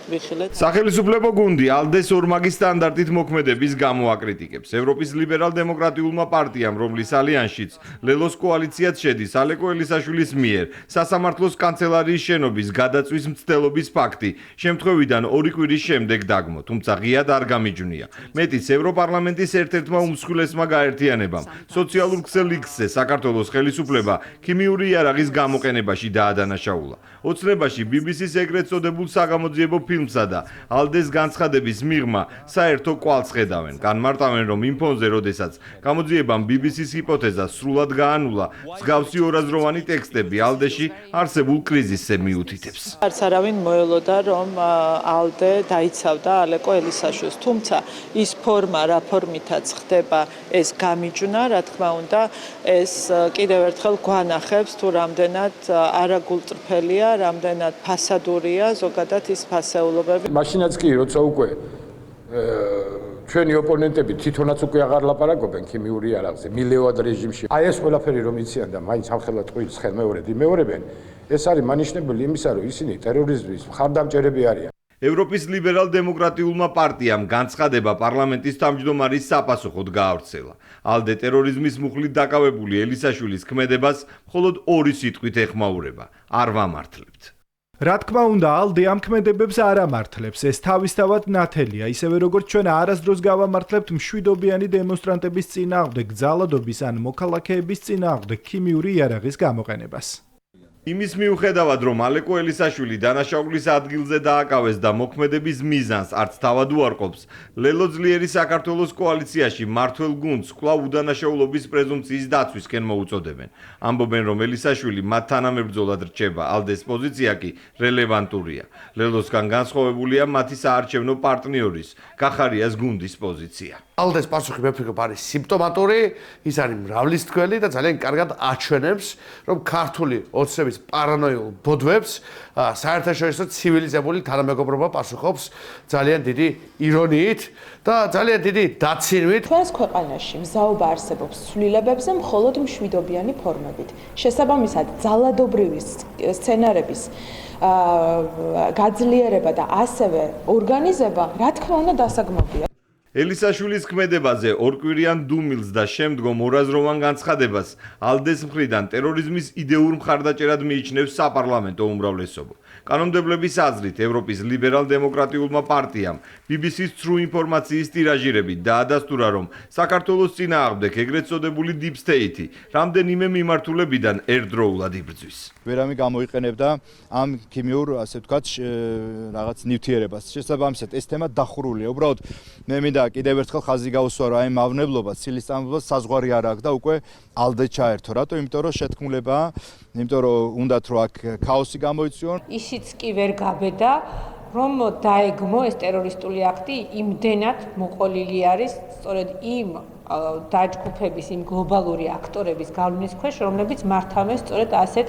G: ვიხილეთ.
B: სახელისუფლებო გუნდი ალდეს ორმაგი სტანდარტით მოქმედების გამო აკრიტიკებს. ევროპის ლიბერალ-დემოკრატიულმა პარტიამ, რომლის ალიანსშიც ლელოს კოალიციაც შედის, ალეკო ელისაშვილის მიერ სასამართლოს კანცელარიის შენობის გადაწვის მცდელობის ფაქტი შემთხვევიდან 2 კვირის შემდეგ დაგმო, თუმცა ღიად არ გამიჯვნია. მეტიც ევროპარლამენტის ერთ-ერთმა უმსხვილესმა გაერთიანებამ სოციალურ ქსელ X-ზე საქართველოს ხელისუფლება ქიმიური ქიმიური იარაღის გამოყენებაში დაადანაშაულა. ოცნებაში BBC-ს ეგრეთ წოდებულ საგამოძიებო ფილმსა და ალდეს განცხადების მიღმა საერთო კვალს ხედავენ. განმარტავენ, რომ იმ ფონზე, როდესაც გამოძიებამ BBC-ს ჰიპოთეზა სრულად გაანულა, მსგავსი ორაზროვანი ტექსტები ალდეში არსებულ კრიზისზე მიუთითებს.
G: არც არავინ მოელოდა, რომ ალდე დაიცავდა ალეკო ელისაშვილს, თუმცა ის ფორმა, რა ფორმითაც ხდება ეს გამიჯვნა, რა თქმა უნდა, ეს კიდევ ერთხელ გვანახებს თუ რამდენად არაგულწრფელია, რამდენად ფასადურია ზოგადად ის ფასეულობები.
H: მაშინაც კი როცა უკვე ჩვენი ოპონენტები თვითონაც უკვე აღარ ლაპარაკობენ ქიმიური იარაღზე, მილეოდ რეჟიმში. აი ეს ყველაფერი რომ იციან და მაინც ამხელა ტყუილს ხელმეორედ იმეორებენ, ეს არის მანიშნებელი იმისა, რომ ისინი ტერორიზმის მხარდამჭერები არიან.
B: ევროპის ლიბერალ-დემოკრატიულმა პარტიამ განცხადება პარლამენტის თავმჯდომარის საპასუხოდ გაავრცელა. ალდე ტერორიზმის მუხლით დაკავებული ელისაშვილის ქმედებას მხოლოდ ორი სიტყვით ეხმაურება: არ ვამართლებთ.
V: რა თქმა უნდა, ალდე ამ ქმედებებს არ ამართლებს. ეს თავისთავად ნათელია, ისევე როგორც ჩვენ არასდროს გავამართლებთ მშვიდობიანი დემონსტრანტების წინააღმდეგ ძალადობის ან მოქალაქეების წინააღმდეგ ქიმიური იარაღის გამოყენებას. იმის მიუხედავად, რომ ალეკო ელისაშვილი დანაშაულის ადგილზე დააკავეს და მოქმედების მიზანს არც თავად უარყოფს, ლელო ძლიერი საქართველოს კოალიციაში მმართველ გუნდს კვლავ უდანაშაულობის პრეზუმპციის დაცვისკენ მოუწოდებენ. ამბობენ, რომ ელისაშვილი მათ თანამებრძოლად რჩება, ალდეს პოზიცია კი რელევანტურია. ლელოსგან განსხვავებულია მათი საარჩევნო პარტნიორის, კახარიას გუნდის პოზიცია.
W: ალდეს პასუხი მე ვფიქრობ არის სიმპტომატური, ის არის მრავლისმთხველი და ძალიან კარგად აჩვენებს, რომ ქართული ოცნების პარანოიულ ბოდვებს საერთაშორისო ცივილიზებული თანამეგობრობა პასუხობს ძალიან დიდი ირონიით და ძალიან დიდი დაცინვით.
U: ჩვენს ქვეყანაში მზაობა არსებობს ცვლილებებზე მხოლოდ მშვიდობიანი ფორმებით. შესაბამისად, ძალადობრივი სცენარების გაძლიერება და ასევე ორგანიზება, რა თქმა უნდა, დასაგმოვია.
B: ელისაშვილის ქმედებაზე ორკვირიან დუმილს და შემდგომ ორაზროვან განცხადებას ალდეს მხრიდან ტერორიზმის იდეურ მხარდაჭერად მიიჩნევს საპარლამენტო უმრავლესობა. კანონმდებლების აზრით, ევროპის ლიბერალ-დემოკრატიულმა პარტიამ BBC-ს ცრუ ინფორმაციის ტირაჟირებით დაადასტურა, რომ საქართველოს წინააღმდეგ ეგრეთ წოდებული deep state-ი რამდენიმე მიმართულებიდან ერთდროულად იბრძვის.
F: ვერამი გამოიყენებდა ამ ქიმიურ, ასე ვთქვათ, რაღაც ნივთიერებას. შესაბამისად, ეს თემა დახურულია. უბრალოდ მე მინდა კიდევ ერთხელ ხაზი გაუსვარო აი მავნებლობა, ცილისწამლობა საზღვარი არ აქვს და უკვე ალდე ჩაერთო. რატო? იმიტომ რომ შეთქმულებაა, იმიტომ რომ უნდათ რომ აქ ქაოსი გამოიწვიონ.
X: ისიც კი ვერ გაბედა, რომ დაეგმო ეს ტერორისტული აქტი იმდენად მოყოლილი არის სწორედ იმ დაჯგუფების, იმ გლობალური აქტორების გავლენის ქვეშ, რომლებიც მართავენ სწორედ ასეთ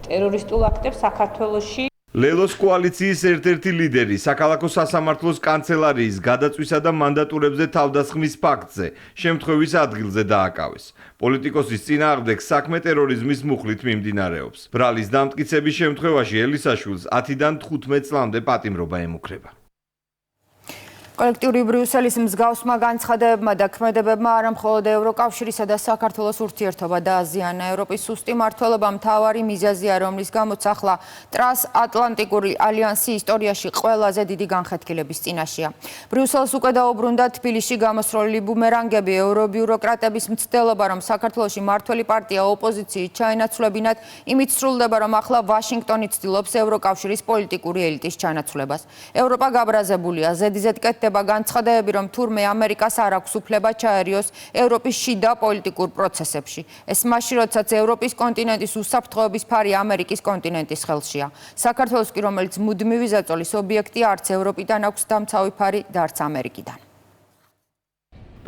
X: ტერორისტულ აქტებს საქართველოში.
B: ლელოს კოალიციის ერთ-ერთი ლიდერი საქალაქო სასამართლოს კანცელარიის გადაწვისა და მანდატურებზე თავდასხმის ფაქტზე შემთხვევის ადგილზე დააკავეს. პოლიტიკოსის წინააღმდეგ საქმე ტერორიზმის მუხლით მიმდინარეობს. ბრალის დამტკიცების შემთხვევაში ელისაშვილს 10-დან 15 წლამდე პატიმრობა ემუქრება.
A: კოლექტიური ბრიუსელის მსგავსმა განცხადებებმა და ქმედებებმა არა მხოლოდ ევროკავშირისა და საქართველოს ურთიერთობა დააზიანა. ევროპის სუსტი მმართველობა მთავარი მიზეზია, რომლის გამოც ახლა ტრანსატლანტიკური ალიანსი ისტორიაში ყველაზე დიდი განხეთქილების წინაშეა. ბრიუსელს უკვე დაუბრუნდა თბილისში გამოსროლილი ბუმერანგები, ევრობიუროკრატების მცდელობა, რომ საქართველოში მმართველი პარტია ოპოზიციით ჩაენაცვლებინათ, იმით სრულდება, რომ ახლა ვაშინგტონი ცდილობს ევროკავშირის პოლიტიკური ელიტის ჩანაცვლებას. ევროპა გაბრაზებულია, ზედიზედ კეთდება განცხადებები, რომ თურმე ამერიკას არ აქვს უფლება ჩაერიოს ევროპის შიდა პოლიტიკურ პროცესებში. ეს მაშინ, როდესაც ევროპის კონტინენტის უსაფრთხოების ფარი ამერიკის კონტინენტის ხელშია. საქართველოს კი, რომელიც მუდმივი ზეწოლის ობიექტია, არც ევროპიდან აქვს დამცავი ფარი და არც ამერიკიდან.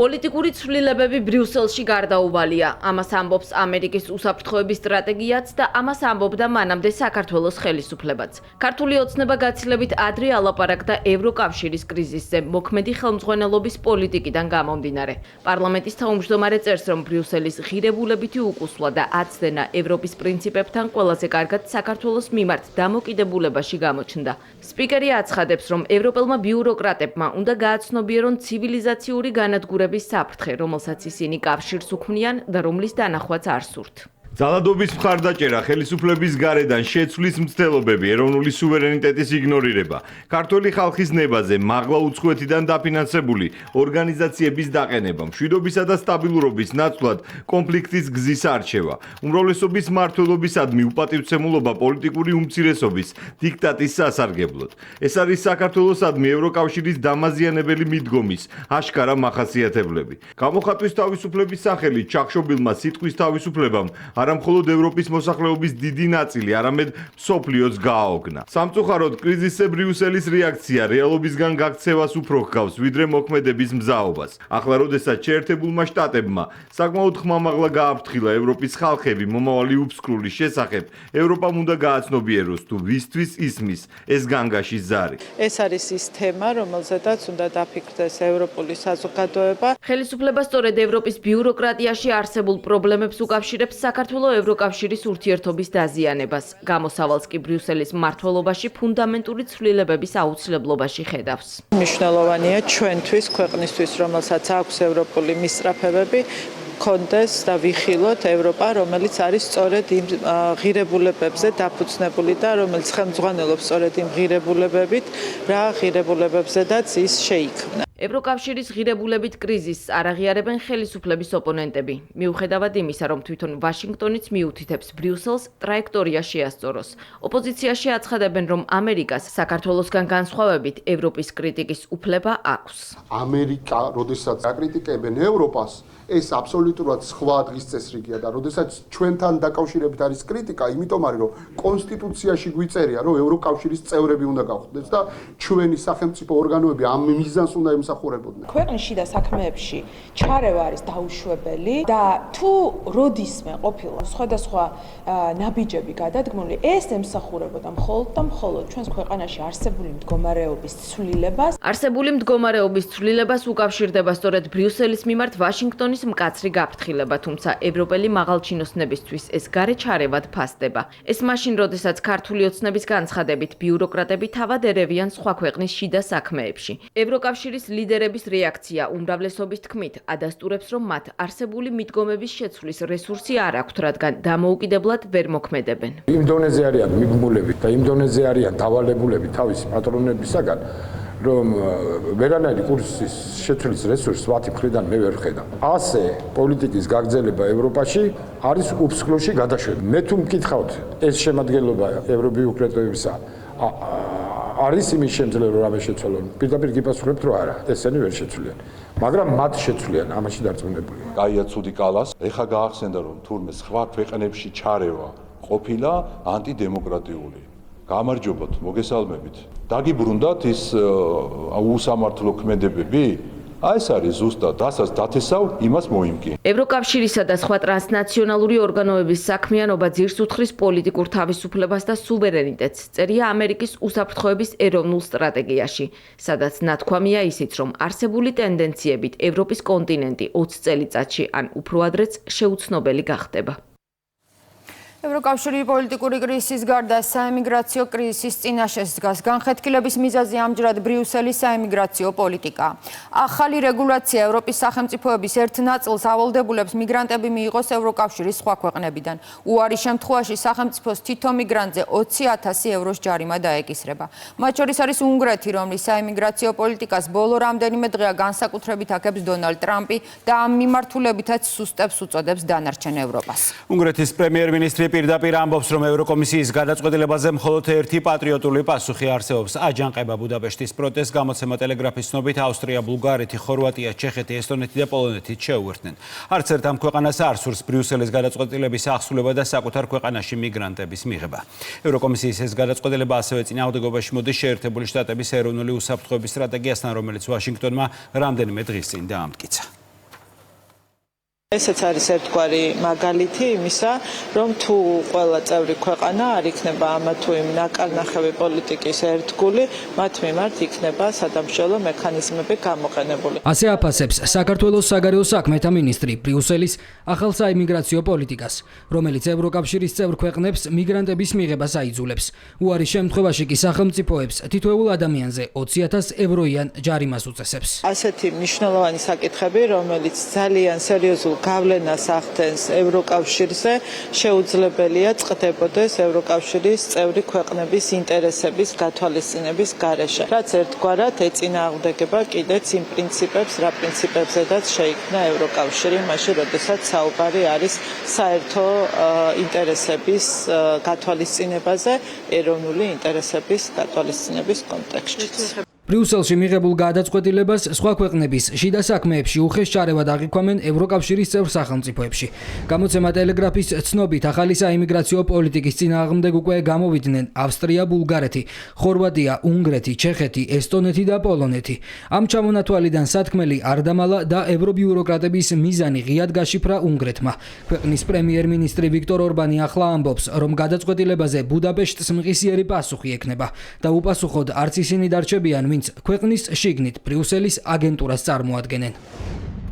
Y: პოლიტიკური ცვლილებები ბრიუსელში გარდაუვალია. ამას ამბობს ამერიკის უსაფრთხოების სტრატეგიაც და ამას ამბობდა მანამდე საქართველოს ხელისუფლებაც. ქართული ოცნება გაცილებით ადრე ალაპარაკდა ევროკავშირის კრიზისზე, მოქმედი ხელმძღვანელობის პოლიტიკიდან გამომდინარე. პარლამენტის თავმჯდომარე წერს, რომ ბრიუსელის ღირებულებითი უკუსვლა და აცდენა ევროპის პრინციპებთან ყველაზე კარგად საქართველოს მიმართ დამოკიდებულებაში გამოჩნდა. სპიკერი აცხადებს, რომ ევროპელმა ბიუროკრატებმა უნდა გააცნობიერონ ცივილიზაციური განადგურების საფრთხე, რომელსაც ისინი კავშირს უქმნიან და რომლის დანახვაც არ სურთ.
B: ძალადობის მხარდაჭერა, ხელისუფლების გარედან შეცვლის მცდელობები, ეროვნული სუვერენიტეტის იგნორირება, ქართველი ხალხის ნებაზე მაღლა უცხოეთიდან დაფინანსებული ორგანიზაციების დაყენება, მშვიდობისა და სტაბილურობის ნაცვლად კონფლიქტის გზის არჩევა, უმრავლესობის მმართველობისადმი უპატივცემულობა პოლიტიკური უმცირესობის დიქტატის სასარგებლოდ. ეს არის საქართველოსადმი ევროკავშირის დამაზიანებელი მიდგომის აშკარა მახასიათებლები. გამოხატვის თავისუფლების სახელით ჩახშობილმა სიტყვის თავისუფლებამ არა მხოლოდ ევროპის მოსახლეობის დიდი ნაწილი, არამედ მსოფლიოც გააოგნა. სამწუხაროდ, კრიზისზე ბრიუსელის რეაქცია რეალობისგან გაქცევას უფრო ჰგავს, ვიდრე მოქმედების მზაობას. ახლა, როდესაც შეერთებულმა შტატებმა საკმაოდ ხმამაღლა გააფრთხილა ევროპის ხალხები მომავალი უფსკრულის შესახებ, ევროპამ უნდა გააცნობიეროს თუ ვისთვის ისმის ეს განგაშის ზარი.
G: ეს არის ის თემა, რომელზედაც უნდა დაფიქრდეს ევროპული საზოგადოება.
Y: ხელისუფლება სწორედ ევროპის ბიუროკრატიაში არსებულ პრობლემებს უკავშირებს საქართველოს ევროკავშირის ურთიერთობის დაზიანებას. გამოსავალს კი ბრიუსელის მმართველობაში ფუნდამენტური ცვლილებების აუცილებლობაში ხედავს.
G: მნიშვნელოვანია ჩვენთვის, ქვეყნისთვის, რომელსაც აქვს ევროპული მისწრაფებები, კონდეს და ვიხილოთ ევროპა, რომელიც არის სწორედ იმ ღირებულებებზე დაფუძნებული და რომელიც ხელმძღვანელობს სწორედ იმ ღირებულებებით, რა ღირებულებებზედაც ის შეიქმნა.
Y: ევროკავშირის ღირებულებით კრიზისს არ აღიარებენ ხელისუფლების ოპონენტები. მიუხედავად იმისა, რომ თვითონ ვაშინგტონიც მიუთითებს ბრიუსელს ტრაექტორია შეასწოროს. ოპოზიციაში აცხადებენ, რომ ამერიკას საქართველოსგან განსხვავებით ევროპის კრიტიკის უფლება აქვს.
R: ამერიკა, როდესაც აკრიტიკებენ ევროპას, ეს აბსოლუტურად სხვა დღის წესრიგია და როდესაც ჩვენთან დაკავშირებით არის კრიტიკა, იმიტომ არის, რომ კონსტიტუციაში გვიწერია, რომ ევროკავშირის წევრები უნდა გავხდეთ და ჩვენი სახელმწიფო ორგანოები ამ მიზანს უნდა ემსახურებოდნენ.
U: ქვეყნის შიდა საქმეებში ჩარევა არის დაუშვებელი და თუ როდისმე ყოფილა სხვადასხვა ნაბიჯები გადადგმული, ეს ემსახურებოდა მხოლოდ და მხოლოდ ჩვენს ქვეყანაში არსებული მდგომარეობის ცვლილებას.
Y: არსებული მდგომარეობის ცვლილებას უკავშირდება სწორედ ბრიუსელის მიმართ ვაშინგტონის მკაცრი გაფრთხილება, თუმცა ევროპელი მაღალჩინოსნებისთვის ეს გარე ჩარევად ფასდება. ეს მაშინ, როდესაც ქართული ოცნების განცხადებით ბიუროკრატები თავად ერევიან სხვა ქვეყნის შიდა საქმეებში. ევროკავშირის ლიდერების რეაქცია უმრავლესობის თქმით ადასტურებს, რომ მათ არსებული მიდგომების შეცვლის რესურსი არ აქვთ, რადგან დამოუკიდებლად ვერ მოქმედებენ.
H: იმ დონეზე არიან მიბმულები და იმ დონეზე არიან დავალებულები თავისი პატრონებისაგან, რომ ვერანაირი კურსის შეცვლის რესურსს მათი მხრიდან მე ვერ ხედავ. ასე პოლიტიკის გაგრძელება ევროპაში არის უფსკრულში გადაშვება. მე თუ მკითხავთ ეს შემადგენლობა ევრობიუროკრატებისა არის იმის შემძლე რომ რამე შეცვალონ. პირდაპირ გიპასუხებთ რომ არა, ესენი ვერ შეცვლიან. მაგრამ მათ შეცვლიან, ამაში დარწმუნებული.
C: კაია ცუდი კალას, ეხა გაახსენდა რომ თურმე სხვა ქვეყნებში ჩარევა ყოფილა ანტიდემოკრატიული. გამარჯობოთ, მოგესალმებით. დაგიბრუნდათ ის უსამართლო ქმედებები? აი ეს არის ზუსტად ასაც დათესავ, იმას მოიმკი.
Y: ევროკავშირისა და სხვა ტრანსნაციონალური ორგანოების საქმიანობა ძირს უძღვრის პოლიტიკურ თავისუფლებას და სუვერენიტეტს, წერია ამერიკის უსაფრთხოების ეროვნულ სტრატეგიაში, სადაც ნათქვამია ისიც, რომ არსებული ტენდენციებით ევროპის კონტინენტი 20 წელიწადში ან უფრო ადრეც შეუცნობელი გახდება.
A: ევროკავშირი პოლიტიკური კრიზისის გარდა საემიგრაციო კრიზისის წინაშე დგას. განხეთქილების მიზეზი ამჯერად ბრიუსელის საემიგრაციო პოლიტიკა. ახალი რეგულაცია ევროპის სახელმწიფოების ერთ ნაწილს ავალდებულებს მიგრანტები მიიღოს ევროკავშირის სხვა ქვეყნებიდან. უარი შემთხვევაში სახელმწიფოს თითო მიგრანტზე 20,000 ევროს ჯარიმა დაეკისრება. მათ შორის არის უნგრეთი, რომლის საემიგრაციო პოლიტიკას ბოლო რამდენიმე დღეა განსაკუთრებით აქებს დონალდ ტრამპი და ამ მიმართულებითაც სუსტებს უწოდებს დანარჩენ ევროპას.
I: უნგრეთის პრემიერ-მინისტრი პირდაპირ ამბობს, რომ ევროკომისიის გადაწყვეტილებაზე მხოლოდ ერთი პატრიოტული პასუხი არსებობს. აჯანყება ბუდაპეშტის პროტესტ გამოცემა ტელეგრაფის ცნობით ავსტრია, ბულგარეთი, ხორვატია, ჩეხეთი, ესტონეთი და პოლონეთი შეუერთდნენ. არც ერთ ამ ქვეყანას არ სურს ბრიუსელის გადაწყვეტილების აღსრულება და საკუთარ ქვეყანაში მიგრანტების მიღება. ევროკომისიის ეს გადაწყვეტილება ასევე წინააღმდეგობაში მოდის შეერთებული შტატების ეროვნული უსაფრთხოების სტრატეგიასთან, რომელიც ვაშინგტონმა რამდენიმე დღის წინ დაამტკიცა.
G: ესეც არის ერთგვარი მაგალითი იმისა, რომ თუ ყველა წევრი ქვეყანა არ იქნება ამა თუ იმ ნაკარნახევი პოლიტიკის ერთგული, მათ მიმართ იქნება სადამსჯელო მექანიზმები გამოყენებული.
J: ასე აფასებს საქართველოს საგარეო საქმეთა მინისტრი ბრიუსელის ახალ საიმიგრაციო პოლიტიკას, რომელიც ევროკავშირის წევრ ქვეყნებს მიგრანტების მიღებას აიძულებს. უარის შემთხვევაში კი სახელმწიფოებს თითოეულ ადამიანზე 20,000 ევროიან ჯარიმას უწესებს.
G: ასეთი მნიშვნელოვანი საკითხები, რომელიც ძალიან სერიოზულ გავლენას ახდენს ევროკავშირზე, შეუძლებელია წყდებოდეს ევროკავშირის წევრი ქვეყნების ინტერესების გათვალისწინების გარეშე. რაც ერთგვარად ეწინააღმდეგება კიდეც იმ პრინციპებს, რა პრინციპებზედაც შეიქმნა ევროკავშირი, მაშინ როდესაც საუბარი არის საერთო ინტერესების გათვალისწინებაზე, ეროვნული ინტერესების გათვალისწინების კონტექსტში.
J: ბრიუსელში მიღებულ გადაწყვეტილებას სხვა ქვეყნების შიდა საქმეებში უხეშ ჩარევად აღიქვამენ ევროკავშირის წევრ სახელმწიფოებში. გამოცემა ტელეგრაფის ცნობით ახალი საიმიგრაციო პოლიტიკის წინააღმდეგ უკვე გამოვიდნენ ავსტრია, ბულგარეთი, ხორვატია, უნგრეთი, ჩეხეთი, ესტონეთი და პოლონეთი. ამ ჩამონათვალიდან სათქმელი არ დამალა და ევრობიუროკრატების მიზანი ღიად გაშიფრა უნგრეთმა. ქვეყნის პრემიერ-მინისტრი ვიქტორ ორბანი ახლა ამბობს, რომ გადაწყვეტილებაზე ბუდაპეშტს მყისიერი პასუხი ექნება და უპასუხოდ არც ისინი დარჩებიან, ვინც ქვეყნის შიგნით ბრიუსელის აგენტურას წარმოადგენენ.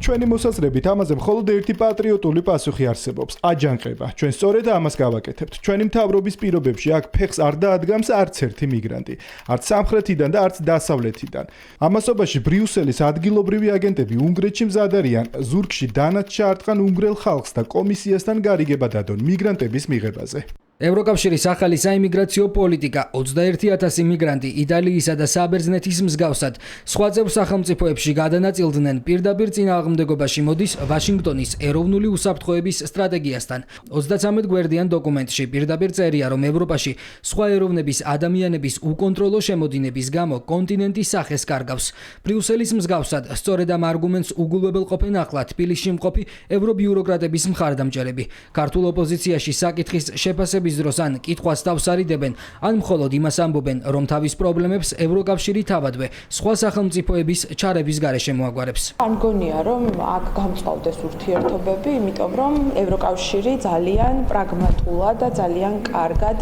V: ჩვენი მოსაზრებით ამაზე მხოლოდ ერთი პატრიოტული პასუხი არსებობს: აჯანყება. ჩვენ სწორედ ამას გავაკეთებთ. ჩვენი მთავრობის პირობებში აქ ფეხს არ დაადგამს არც ერთი მიგრანტი, არც სამხრეთიდან და არც დასავლეთიდან. ამასობაში ბრიუსელის ადგილობრივი აგენტები უნგრეთში მზად არიან ზურგში დანაც ჩაარტყან უნგრელ ხალხს და კომისიასთან გარიგება დადონ მიგრანტების მიღებაზე. ევროკავშირის ახალი საიმიგრაციო პოლიტიკა 21,000 მიგრანტი იტალიისა და საბერძნეთის მსგავსად სხვა წევრ სახელმწიფოებში გადანაწილდნენ პირდაპირ წინააღმდეგობაში მოდის ვაშინგტონის ეროვნული უსაფრთხოების სტრატეგიასთან. 33 გვერდიან დოკუმენტში პირდაპირ წერია, რომ ევროპაში სხვა ეროვნების ადამიანების უკონტროლო შემოდინების გამო კონტინენტი სახეს კარგავს. ბრიუსელის მსგავსად სწორედ ამ არგუმენტს უგულებელყოფენ ახლა თბილისში მყოფი ევრობიუროკრატების მხარდამჭერები. ქართულ ოპოზიციაში საკითხის შეფასების დროს ან კითხვას დავსარიდებენ, ან მხოლოდ იმას ამბობენ, რომ თავის პრობლემებს ევროკავშირი თავადვე სხვა სახელმწიფოების ჩარების გარეშე მოაგვარებს.
U: არ მგონია, რომ აქ გამწყავდეს ურთიერთობები, იმიტომ რომ ევროკავშირი ძალიან პრაგმატულად და ძალიან კარგად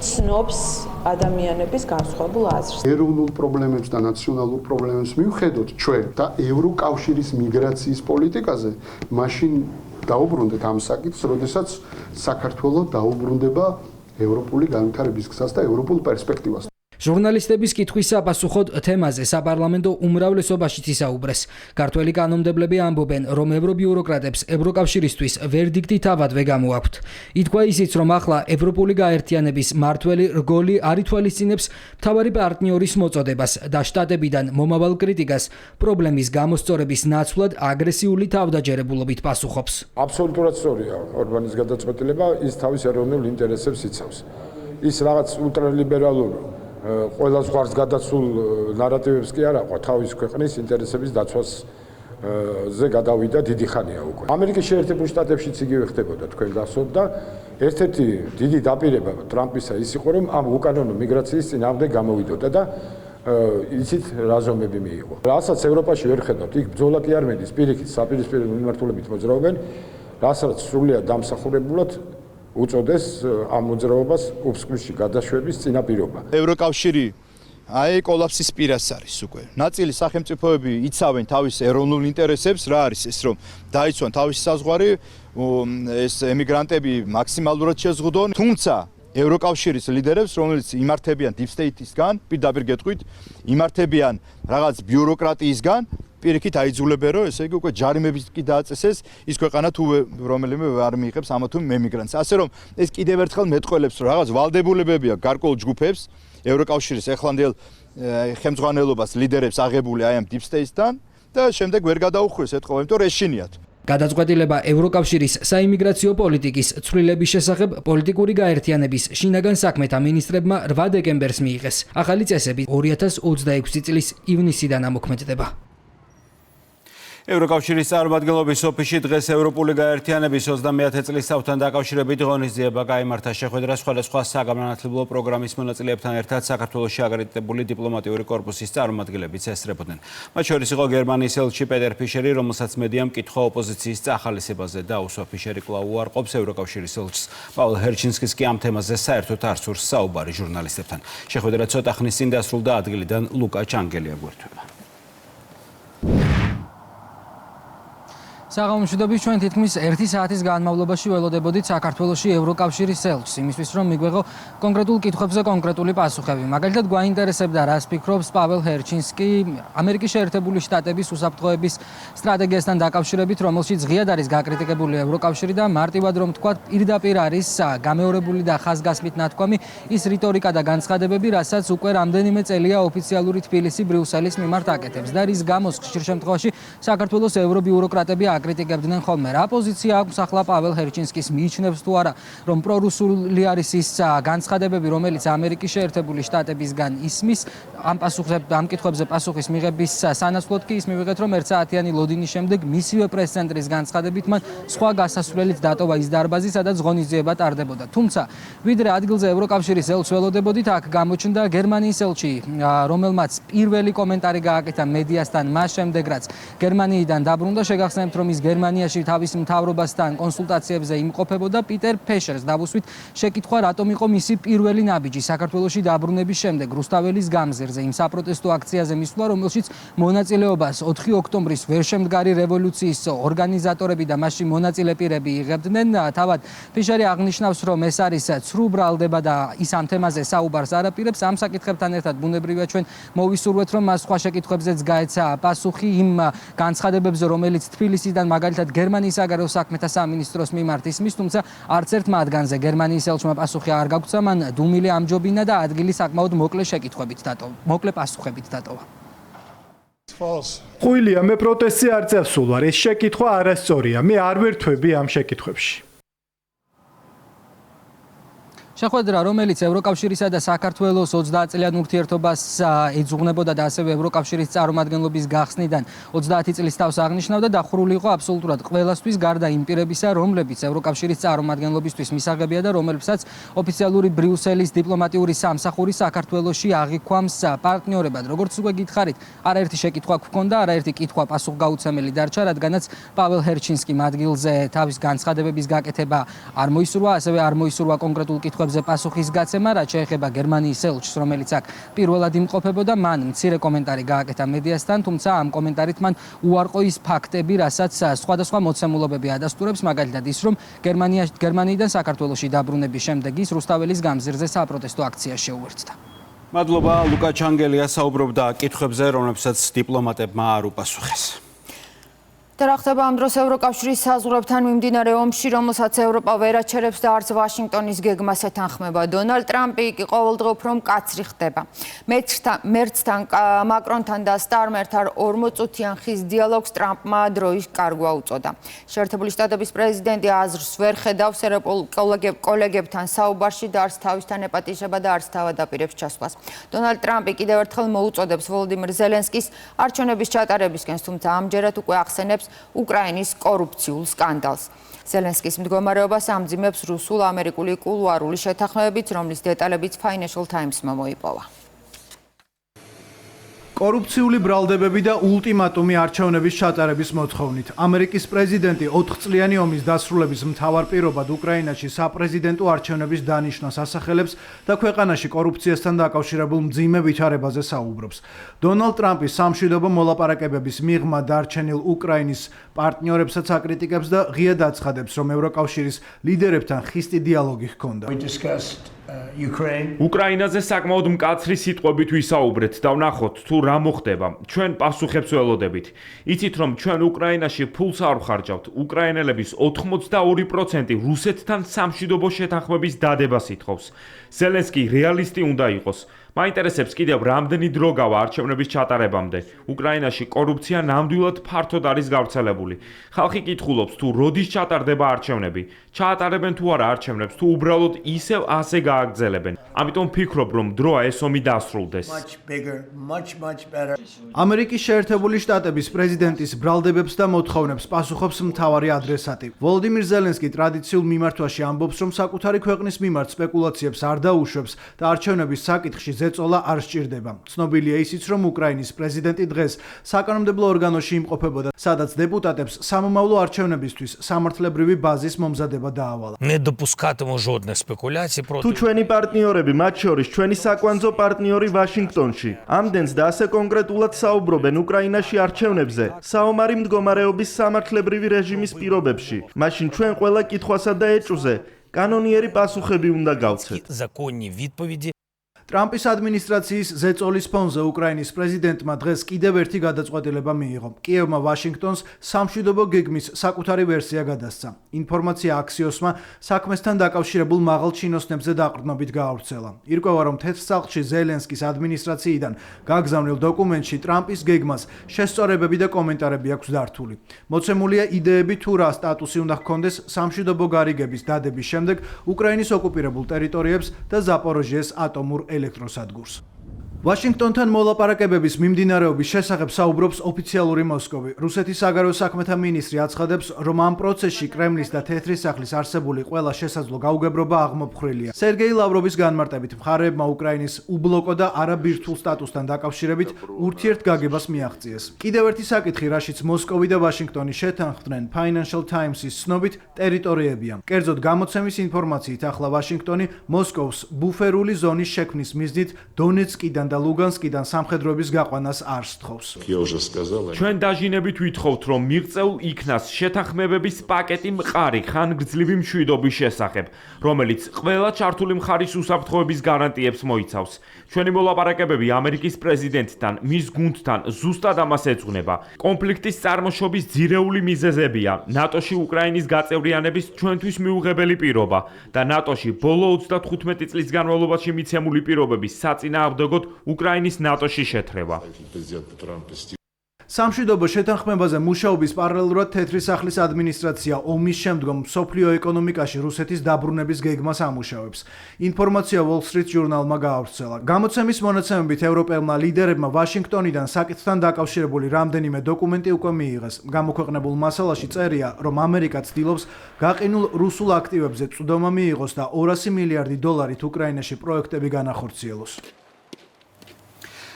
U: ცნობს ადამიანების განსხვავებულ აზრს.
R: ეროვნულ პრობლემებს და ნაციონალურ პრობლემებს მივხედოთ ჩვენ და ევროკავშირის მიგრაციის პოლიტიკაზე, მაშინ დაუბრუნდეთ ამ საკითხს, როდესაც საქართველოს დაუბრუნდება ევროპული განვითარების გზას და ევროპულ პერსპექტივას. ჟურნალისტების კითხვის საპასუხოდ თემაზე საპარლამენტო უმრავლესობაშიც ისაუბრეს. ქართველი კანონმდებლები ამბობენ, რომ ევრობიუროკრატებს ევროკავშირისთვის ვერდიქტი თავადვე გამოაქვთ. ითქვა ისიც, რომ ახლა ევროპული გაერთიანების მართველი რგოლი არ ითვალისწინებს მთავარი პარტნიორის მოწოდებას და შტატებიდან მომავალ კრიტიკას პრობლემის გამოსწორების ნაცვლად აგრესიული თავდაჯერებულობით პასუხობს.
H: აბსოლუტურად სწორია ორბანის გადაწყვეტილება, ის თავის ეროვნულ ინტერესებს იცავს. ის რაღაც ულტრალიბერალური ყველა ზღვარს გადასულ ნარატივებს კი არ აყვა, თავის ქვეყნის ინტერესების დაცვას ზე გადავიდა დიდი ხანია უკვე. ამერიკის შეერთებულ შტატებშიც იგივე ხდებოდა, თქვენ გახსოვთ და ერთ-ერთი დიდი დაპირება ტრამპისა ის იყო, რომ ამ უკანონო მიგრაციის წინააღმდეგ გამოვიდოდა და იცით რა ზომები მიიღო. რასაც ევროპაში ვერ ხედავთ, იქ ბრძოლა კი არ მედის, პირიქით საპირისპირო მიმართულებით მოძრაობენ, რასაც სრულიად დამსახურებულად უწოდეს ამ მოძრაობას უფსკვლისში გადაშვების წინაპირობა.
F: ევროკავშირი აი კოლაფსის პირას არის უკვე. ნაწილი სახელმწიფოები იცავენ თავის ეროვნულ ინტერესებს, რა არის ეს, რომ დაიცვან თავისი საზღვარი, ეს ემიგრანტები მაქსიმალურად შეზღუდონ, თუმცა ევროკავშირის ლიდერებს, რომელიც იმართებიან deep state-ისგან, პირდაპირ გეტყვით, იმართებიან რაღაც ბიუროკრატიისგან, პირიქით აიძულებენ, რომ ესე იგი უკვე ჯარიმების კი დააწესეს ის ქვეყანა თუ რომელიმე არ მიიღებს ამა თუ იმ ემიგრანტს. ასე რომ ეს კიდევ ერთხელ მეტყველებს, რომ რაღაც ვალდებულებებია გარკვეულ ჯგუფებს, ევროკავშირის ეხლანდელ ხელმძღვანელობას ლიდერებს აღებული აი ამ deep state-დან და შემდეგ ვერ გადაუხვეს ეთყობა, იმიტომ რომ ეშინიათ. გადაწყვეტილება ევროკავშირის საიმიგრაციო პოლიტიკის ცვლილების შესახებ პოლიტიკური გაერთიანების შინაგან საქმეთა მინისტრებმა 8 დეკემბერს მიიღეს. ახალი წესები 2026 წლის ივნისიდან ამოქმედდება.
I: ევროკავშირის წარმომადგენლობის ოფისში დღეს ევროპული გაერთიანების 30 წლის თავთან დაკავშირებით ღონისძიება გაიმართა. შეხვედრა სხვადასხვა საგანმანათლებლო პროგრამის მონაწილეებთან ერთად საქართველოში აკრედიტებული დიპლომატიური კორპუსის წარმომადგენლებიც ესწრებოდნენ. მათ შორის იყო გერმანიის ელჩი პეტერ ფიშერი, რომელსაც მედიამ კითხვა ოპოზიციის წახალისებაზე დაუსვა. ფიშერი კვლავ უარყოფს ევროკავშირის ელჩს. პაულ ჰერჩინსკის კი ამ თემაზე საერთოდ არ სურს საუბარი ჟურნალისტებთან. შეხვედრა ცოტა ხნის წინ დასრულდა, ადგილიდან ლუკა ჩანგელია გვერდება.
J: საღამომშვიდობის ჩვენ თითქმის 1 საათის განმავლობაში ველოდებოდით საქართველოში ევროკავშირის ელჩს, იმისთვის რომ მიგვეღო კონკრეტულ კითხვებზე კონკრეტული პასუხები. მაგალითად, გვაინტერესებდა, რას ფიქრობს პაվել ჰერჩინსკი ამერიკის შეერთებული შტატების უსაფრთხოების სტრატეგიასთან დაკავშირებით, რომელშიც ღიად არის გაკრიტიკებული ევროკავშირი და მარტივად რომ თქვა, პირდაპირ არის გამეორებული და ხაზგასმით ნათქვამი ის რიტორიკა და განცხადებები, რასაც უკვე რამდენიმე წელია ოფიციალური თბილისი ბრიუსელის მიმართ აკეთებს და რის გამოც ხშირ შემთხვევაში საქართველოს ევრობიუროკრატები აკრიტიკებდნენ ხოლმე. რა პოზიცია აქვს ახლა პაվել ჰერჩინსკის მიიჩნევს თუ არა, რომ პრორუსული არის ის განცხადებები, რომელიც ამერიკის შეერთებული შტატებისგან ისმის, ამ კითხვებზე პასუხის მიღების სანაცვლოდ კი ის მივიღეთ, რომ 1 საათიანი ლოდინის შემდეგ მისივე პრეს-ცენტრის განცხადებით მან სხვა გასასვლელით დატოვა ის დარბაზი, სადაც ღონისძიება ტარდებოდა. თუმცა, ვიდრე ადგილზე ევროკავშირის ელჩს ველოდებოდით, აქ გამოჩნდა გერმანიის ელჩი, რომელმაც პირველი კომენტარი გააკეთა მედიასთან მას შემდეგ, რაც გერმანიიდან დაბრუნდა. შეგახსენებთ, რომ ის გერმანიაში თავის მთავრობასთან კონსულტაციებზე იმყოფებოდა. პიტერ ფეშერს დავუსვით შეკითხვა, რატომ იყო მისი პირველი ნაბიჯი საქართველოში დაბრუნების შემდეგ რუსთაველის გამზირზე, იმ საპროტესტო აქციაზე მისვლა, რომელშიც მონაწილეობას 4 ოქტომბრის ვერშემდგარი რევოლუციის ორგანიზატორები და მასში მონაწილე პირები იღებდნენ. თავად ფიშერი აღნიშნავს, რომ ეს არის ცრუ ბრალდება და ის ამ თემაზე საუბარს არ აპირებს. ამ საკითხებთან ერთად ბუნებრივია ჩვენ მოვისურვეთ, რომ მას სხვა შეკითხვებზეც გაეცა პასუხი იმ განცხადებებზე, რომელიც თბილისიდან მაგალითად გერმანიის საგარეო საქმეთა სამინისტროს მიმართ ისმის, თუმცა არც ერთ მათგანზე გერმანიის ელჩმა პასუხი არ გაგვცა, მან დუმილი ამჯობინა და ადგილი საკმაოდ მოკლე შეკითხვებით დატოვა, მოკლე პასუხებით დატოვა.
V: ყვილია, მე პროტესტზე არ წევსულ ვარ, ეს შეკითხვა არასწორია, მე არ ვერთვები ამ შეკითხვებში.
J: შეხვედრა, რომელიც ევროკავშირისა და საქართველოს 30 წლიან ურთიერთობას ეძღვნებოდა და ასევე ევროკავშირის წარმომადგენლობის გახსნიდან 30 წლის თავს აღნიშნავდა, დახურული იყო აბსოლუტურად ყველასთვის, გარდა იმ პირებისა, რომლებიც ევროკავშირის წარმომადგენლობისთვის მისაღებია და რომლებსაც ოფიციალური ბრიუსელის დიპლომატიური სამსახური საქართველოში აღიქვამს პარტნიორებად. როგორც უკვე გითხარით, არაერთი შეკითხვა გვქონდა, არაერთი კითხვა პასუხგაუცემელი დარჩა, რადგანაც პაվել ჰერჩინსკიმ ადგილზე თავის განცხადებების გაკეთება არ მოისურვა, ასევე არ მოისურვა კონკრეტულ კითხვებზე პასუხის გაცემა, რაც შეეხება გერმანიის ელჩს, რომელიც აქ პირველად იმყოფებოდა. მან მცირე კომენტარი გააკეთა მედიასთან, თუმცა ამ კომენტარით მან უარყო ის ფაქტები, რასაც სხვადასხვა მოცემულობები ადასტურებს, მაგალითად ის, რომ გერმანიიდან საქართველოში დაბრუნების შემდეგ ის რუსთაველის გამზირზე საპროტესტო აქციას შეუერთდა.
I: მადლობა, ლუკა ჩანგელია საუბრობდა კითხვებზე, რომლებსაც დიპლომატებმა არ უპასუხეს.
A: და რა ხდება ამ დროს ევროკავშირის საზღვრებთან მიმდინარე ომში, რომელსაც ევროპა ვერ აჩერებს და არც ვაშინგტონის გეგმას ეთანხმება. დონალდ ტრამპი კი ყოველდღე უფრო მკაცრი ხდება. მერცთან, მაკრონთან და სტარმერთან 40 წუთიან ხის დიალოგს ტრამპმა დროის კარგვა უწოდა. შეერთებული შტატების პრეზიდენტი აზრს ვერ ხედავს ევროპულ კოლეგებთან საუბარში და არც თავისთან ეპატიჟება და არც თავად აპირებს ჩასვლას. დონალდ ტრამპი კიდევ ერთხელ მოუწოდებს ვოლოდიმირ ზელენსკის არჩევნების ჩატარებისკენ, თუმცა ამჯერად უკვე ახსენებს უკრაინის კორუფციულ სკანდალს. ზელენსკის მდგომარეობას ამძიმებს რუსულ-ამერიკული კულუარული შეთანხმებებით, რომლის დეტალებიც Financial Times-მა მოიპოვა.
V: კორუფციული ბრალდებები და ულტიმატუმი არჩევნების ჩატარების მოთხოვნით. ამერიკის პრეზიდენტი 4 წლიანი ომის დასრულების მთავარ პირობად უკრაინაში საპრეზიდენტო არჩევნების დანიშვნას ასახელებს და ქვეყანაში კორუფციასთან დაკავშირებულ მძიმე ვითარებაზე საუბრობს. დონალდ ტრამპის სამშვიდობო მოლაპარაკებების მიღმა დარჩენილ უკრაინის პარტნიორებსაც აკრიტიკებს და ღიად აცხადებს, რომ ევროკავშირის ლიდერებთან ხისტი დიალოგი ჰქონდა.
K: უკრაინაზე საკმაოდ მკაცრი სიტყვებით ვისაუბრეთ და ვნახოთ თუ რა მოხდება. ჩვენ პასუხებს ველოდებით. იცით რომ ჩვენ უკრაინაში ფულს არ ვხარჯავთ. უკრაინელების 82% რუსეთთან სამშვიდობო შეთანხმების დადებას ითხოვს. ზელენსკი რეალისტი უნდა იყოს. მაინტერესებს კიდევ რამდენი დრო გავა არჩევნების ჩატარებამდე. უკრაინაში კორუფცია ნამდვილად ფართოდ არის გავრცელებული. ხალხი კითხულობს თუ როდის ჩატარდება არჩევნები. ჩაატარებენ თუ არა არჩევნებს, თუ უბრალოდ ისევ ასე გააგრძელებენ. ამიტომ ვფიქრობ, რომ დროა ეს ომი დასრულდეს.
V: ამერიკის შეერთებული შტატების პრეზიდენტის ბრალდებებს და მოთხოვნებს პასუხობს მთავარი ადრესატი. ვოლოდიმირ ზელენსკი ტრადიციულ მიმართვაში ამბობს, რომ საკუთარი ქვეყნის მიმართ სპეკულაციებს არ დაუშვებს და არჩევნების საკითხში ზეწოლა არ სჭირდება. ცნობილია ისიც, რომ უკრაინის პრეზიდენტი დღეს საკანონმდებლო ორგანოში იმყოფებოდა, სადაც დეპუტატებს სამომავლო არჩევნებისთვის სამართლებრივი ბაზის მომზადება დაავალა.
D: Не допускатиму жодних спекуляцій проти
L: თუ ჩვენი პარტნიორები, მათ შორის ჩვენი საკვანძო პარტნიორი ვაშინგტონში, ამდენს და ასე კონკრეტულად საუბრობენ უკრაინაში არჩევნებზე, საომარი მდგომარეობის სამართლებრივი რეჟიმის პირობებში, მაშინ ჩვენ ყველა კითხვასა და ეჭვზე კანონიერი პასუხები უნდა გავცეთ.
D: законні відповіді.
V: ტრამპის ადმინისტრაციის ზეწოლის ფონზე უკრაინის პრეზიდენტმა დღეს კიდევ ერთი გადაწყვეტილება მიიღო. კიევმა ვაშინგტონს სამშვიდობო გეგმის საკუთარი ვერსია გადასცა. ინფორმაცია აქსიოსმა საქმესთან დაკავშირებულ მაღალ ჩინოსნებზე დაყრდნობით გაავრცელა. ირკვევა, რომ თეთრსალხში ზელენსკის ადმინისტრაციიდან გაგზავნილ დოკუმენტში ტრამპის გეგმას შესწორებები და კომენტარები აქვს დართული. მოცემულია იდეები თუ რა სტატუსი უნდა ჰქონდეს სამშვიდობო გარიგების დადების შემდეგ უკრაინის ოკუპირებულ ტერიტორიებს და ზაპოროჟიეს ატომურ ელექტროსადგურს. ვაშინგტონთან მოლაპარაკებების მიმდინარეობის შესახებ საუბრობს ოფიციალური მოსკოვი. რუსეთის საგარეო საქმეთა მინისტრი აცხადებს, რომ ამ პროცესში კრემლის და თეთრი სახლის არსებული ყველა შესაძლო გაუგებრობა აღმოფხრილია. სერგეი ლავროვის განმარტებით, მხარეებმა უკრაინის უბლოკო და არაბირთულ სტატუსთან დაკავშირებით ურთიერთგაგებას მიაღწიეს. კიდევ ერთი საკითხი, რაშიც მოსკოვი და ვაშინგტონი შეთანხმდნენ, Financial Times-ის ცნობით ტერიტორიებია. კერძოდ გამოცემის ინფორმაციით, ახლა ვაშინგტონი მოსკოვს ბუფერული ზონის შექმნის მიზნით დონეცკიდან და ლუგანსკიდან სამხედროების გაყვანას არ სთხოვს.
K: ჩვენ დაჟინებით ვითხოვთ, რომ მიღწეულ იქნას შეთანხმებების პაკეტი მყარი ხანგრძლივი მშვიდობის შესახებ, რომელიც ყველა ჩართული მხარის უსაფრთხოების გარანტიებს მოიცავს. ჩვენი მოლაპარაკებები ამერიკის პრეზიდენტთან, მის გუნდთან ზუსტად ამას ეძღვნება. კონფლიქტის წარმოშობის ძირეული მიზეზებია ნატოში უკრაინის გაწევრიანების ჩვენთვის მიუღებელი პირობა და ნატოში ბოლო 35 წლის განმავლობაში მიცემული პირობების საწინააღმდეგოდ უკრაინის ნატოში შეთრევა.
V: სამშვიდობო შეთანხმებაზე მუშაობის პარალელურად თეთრი სახლის ადმინისტრაცია ომის შემდგომ მსოფლიო ეკონომიკაში რუსეთის დაბრუნების გეგმას ამუშავებს. ინფორმაცია Wall Street Journal-მა გაავრცელა. გამოცემის მონაცემებით ევროპელმა ლიდერებმა ვაშინგტონიდან საკითხთან დაკავშირებული რამდენიმე დოკუმენტი უკვე მიიღეს. გამოქვეყნებულ მასალაში წერია, რომ ამერიკა ცდილობს გაყინულ რუსულ აქტივებზე წვდომა მიიღოს და 200 მილიარდი დოლარით უკრაინაში პროექტები განახორციელოს.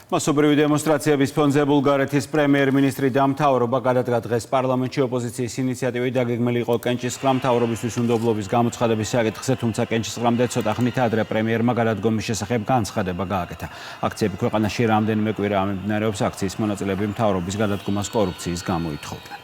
I: მასობრივი დემონსტრაციების ფონზე ბულგარეთის პრემიერ-მინისტრი დამთავრება გადადგა დღეს პარლამენტში ოპოზიციის ინიციატივით დაგეგმილი იყო კენჭისყრა მთავრობისთვის უნდობლობის გამოცხადების საკითხზე, თუმცა კენჭისყრამდე ცოტა ხნით ადრე პრემიერმა გადადგომის შესახებ განცხადება გააკეთა. აქციები ქვეყანაში რამდენიმე კვირა მიმდინარეობს. აქციის მონაწილეები მთავრობის გადადგომას კორუფციის გამო ითხოვდნენ.